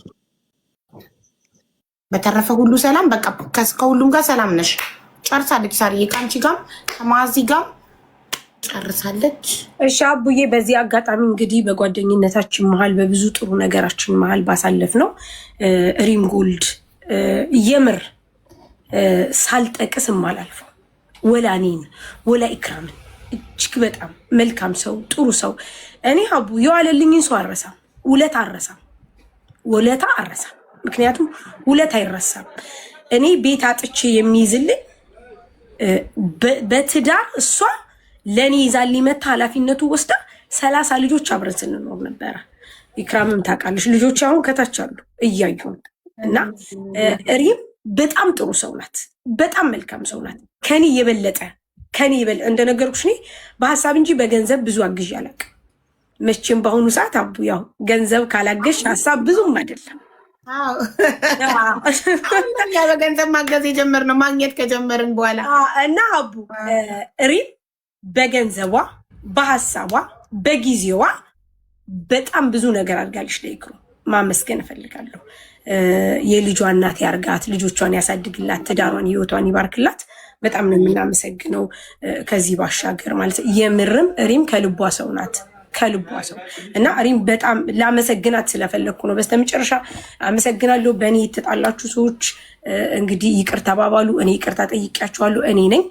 በተረፈ ሁሉ ሰላም በቃ ከሁሉም ጋር ሰላም ነሽ? ጨርሳለች ሳርዬ ከአንቺ ጋር ከማዚ ጋር ጨርሳለች። እሺ አቡዬ በዚህ አጋጣሚ እንግዲህ በጓደኝነታችን መሀል በብዙ ጥሩ ነገራችን መሀል ባሳለፍ ነው ሪም ጎልድ የምር ሳልጠቅስም አላልፈው ወላ እኔን ወላ ኢክራምን እጅግ በጣም መልካም ሰው ጥሩ ሰው እኔ አቡ የዋለልኝን ሰው አረሳም ውለታ አረሳም ምክንያቱም ውለታ አይረሳም። እኔ ቤት አጥቼ የሚይዝልኝ በትዳር እሷ ለኔ ይዛልኝ መታ ኃላፊነቱ ወስዳ 30 ልጆች አብረን ስንኖር ነበረ። ኢክራምም ታውቃለች ልጆች አሁን ከታች አሉ እያዩ እና ሪም በጣም ጥሩ ሰው ናት። በጣም መልካም ሰው ናት። ከኔ የበለጠ እንደነገርኩሽ እኔ በሀሳብ እንጂ በገንዘብ ብዙ አግዥ አላውቅም። መቼም በአሁኑ ሰዓት አቡ ያው ገንዘብ ካላገሽ ሀሳብ ብዙም አይደለም። በገንዘብ ማገዝ የጀመርነው ማግኘት ከጀመርን በኋላ እና አቡ ሪም በገንዘቧ በሀሳቧ በጊዜዋ በጣም ብዙ ነገር አድርጋለች። ለይክሩ ማመስገን እፈልጋለሁ። የልጇ እናት ያርጋት፣ ልጆቿን ያሳድግላት፣ ትዳሯን ህይወቷን ይባርክላት። በጣም ነው የምናመሰግነው። ከዚህ ባሻገር ማለት የምርም ሪም ከልቧ ሰው ናት። እና ሪም በጣም ላመሰግናት ስለፈለግኩ ነው። በስተመጨረሻ አመሰግናለሁ። በእኔ የተጣላችሁ ሰዎች እንግዲህ ይቅር ተባባሉ። እኔ ይቅርታ ጠይቂያችኋለሁ። እኔ ነኝ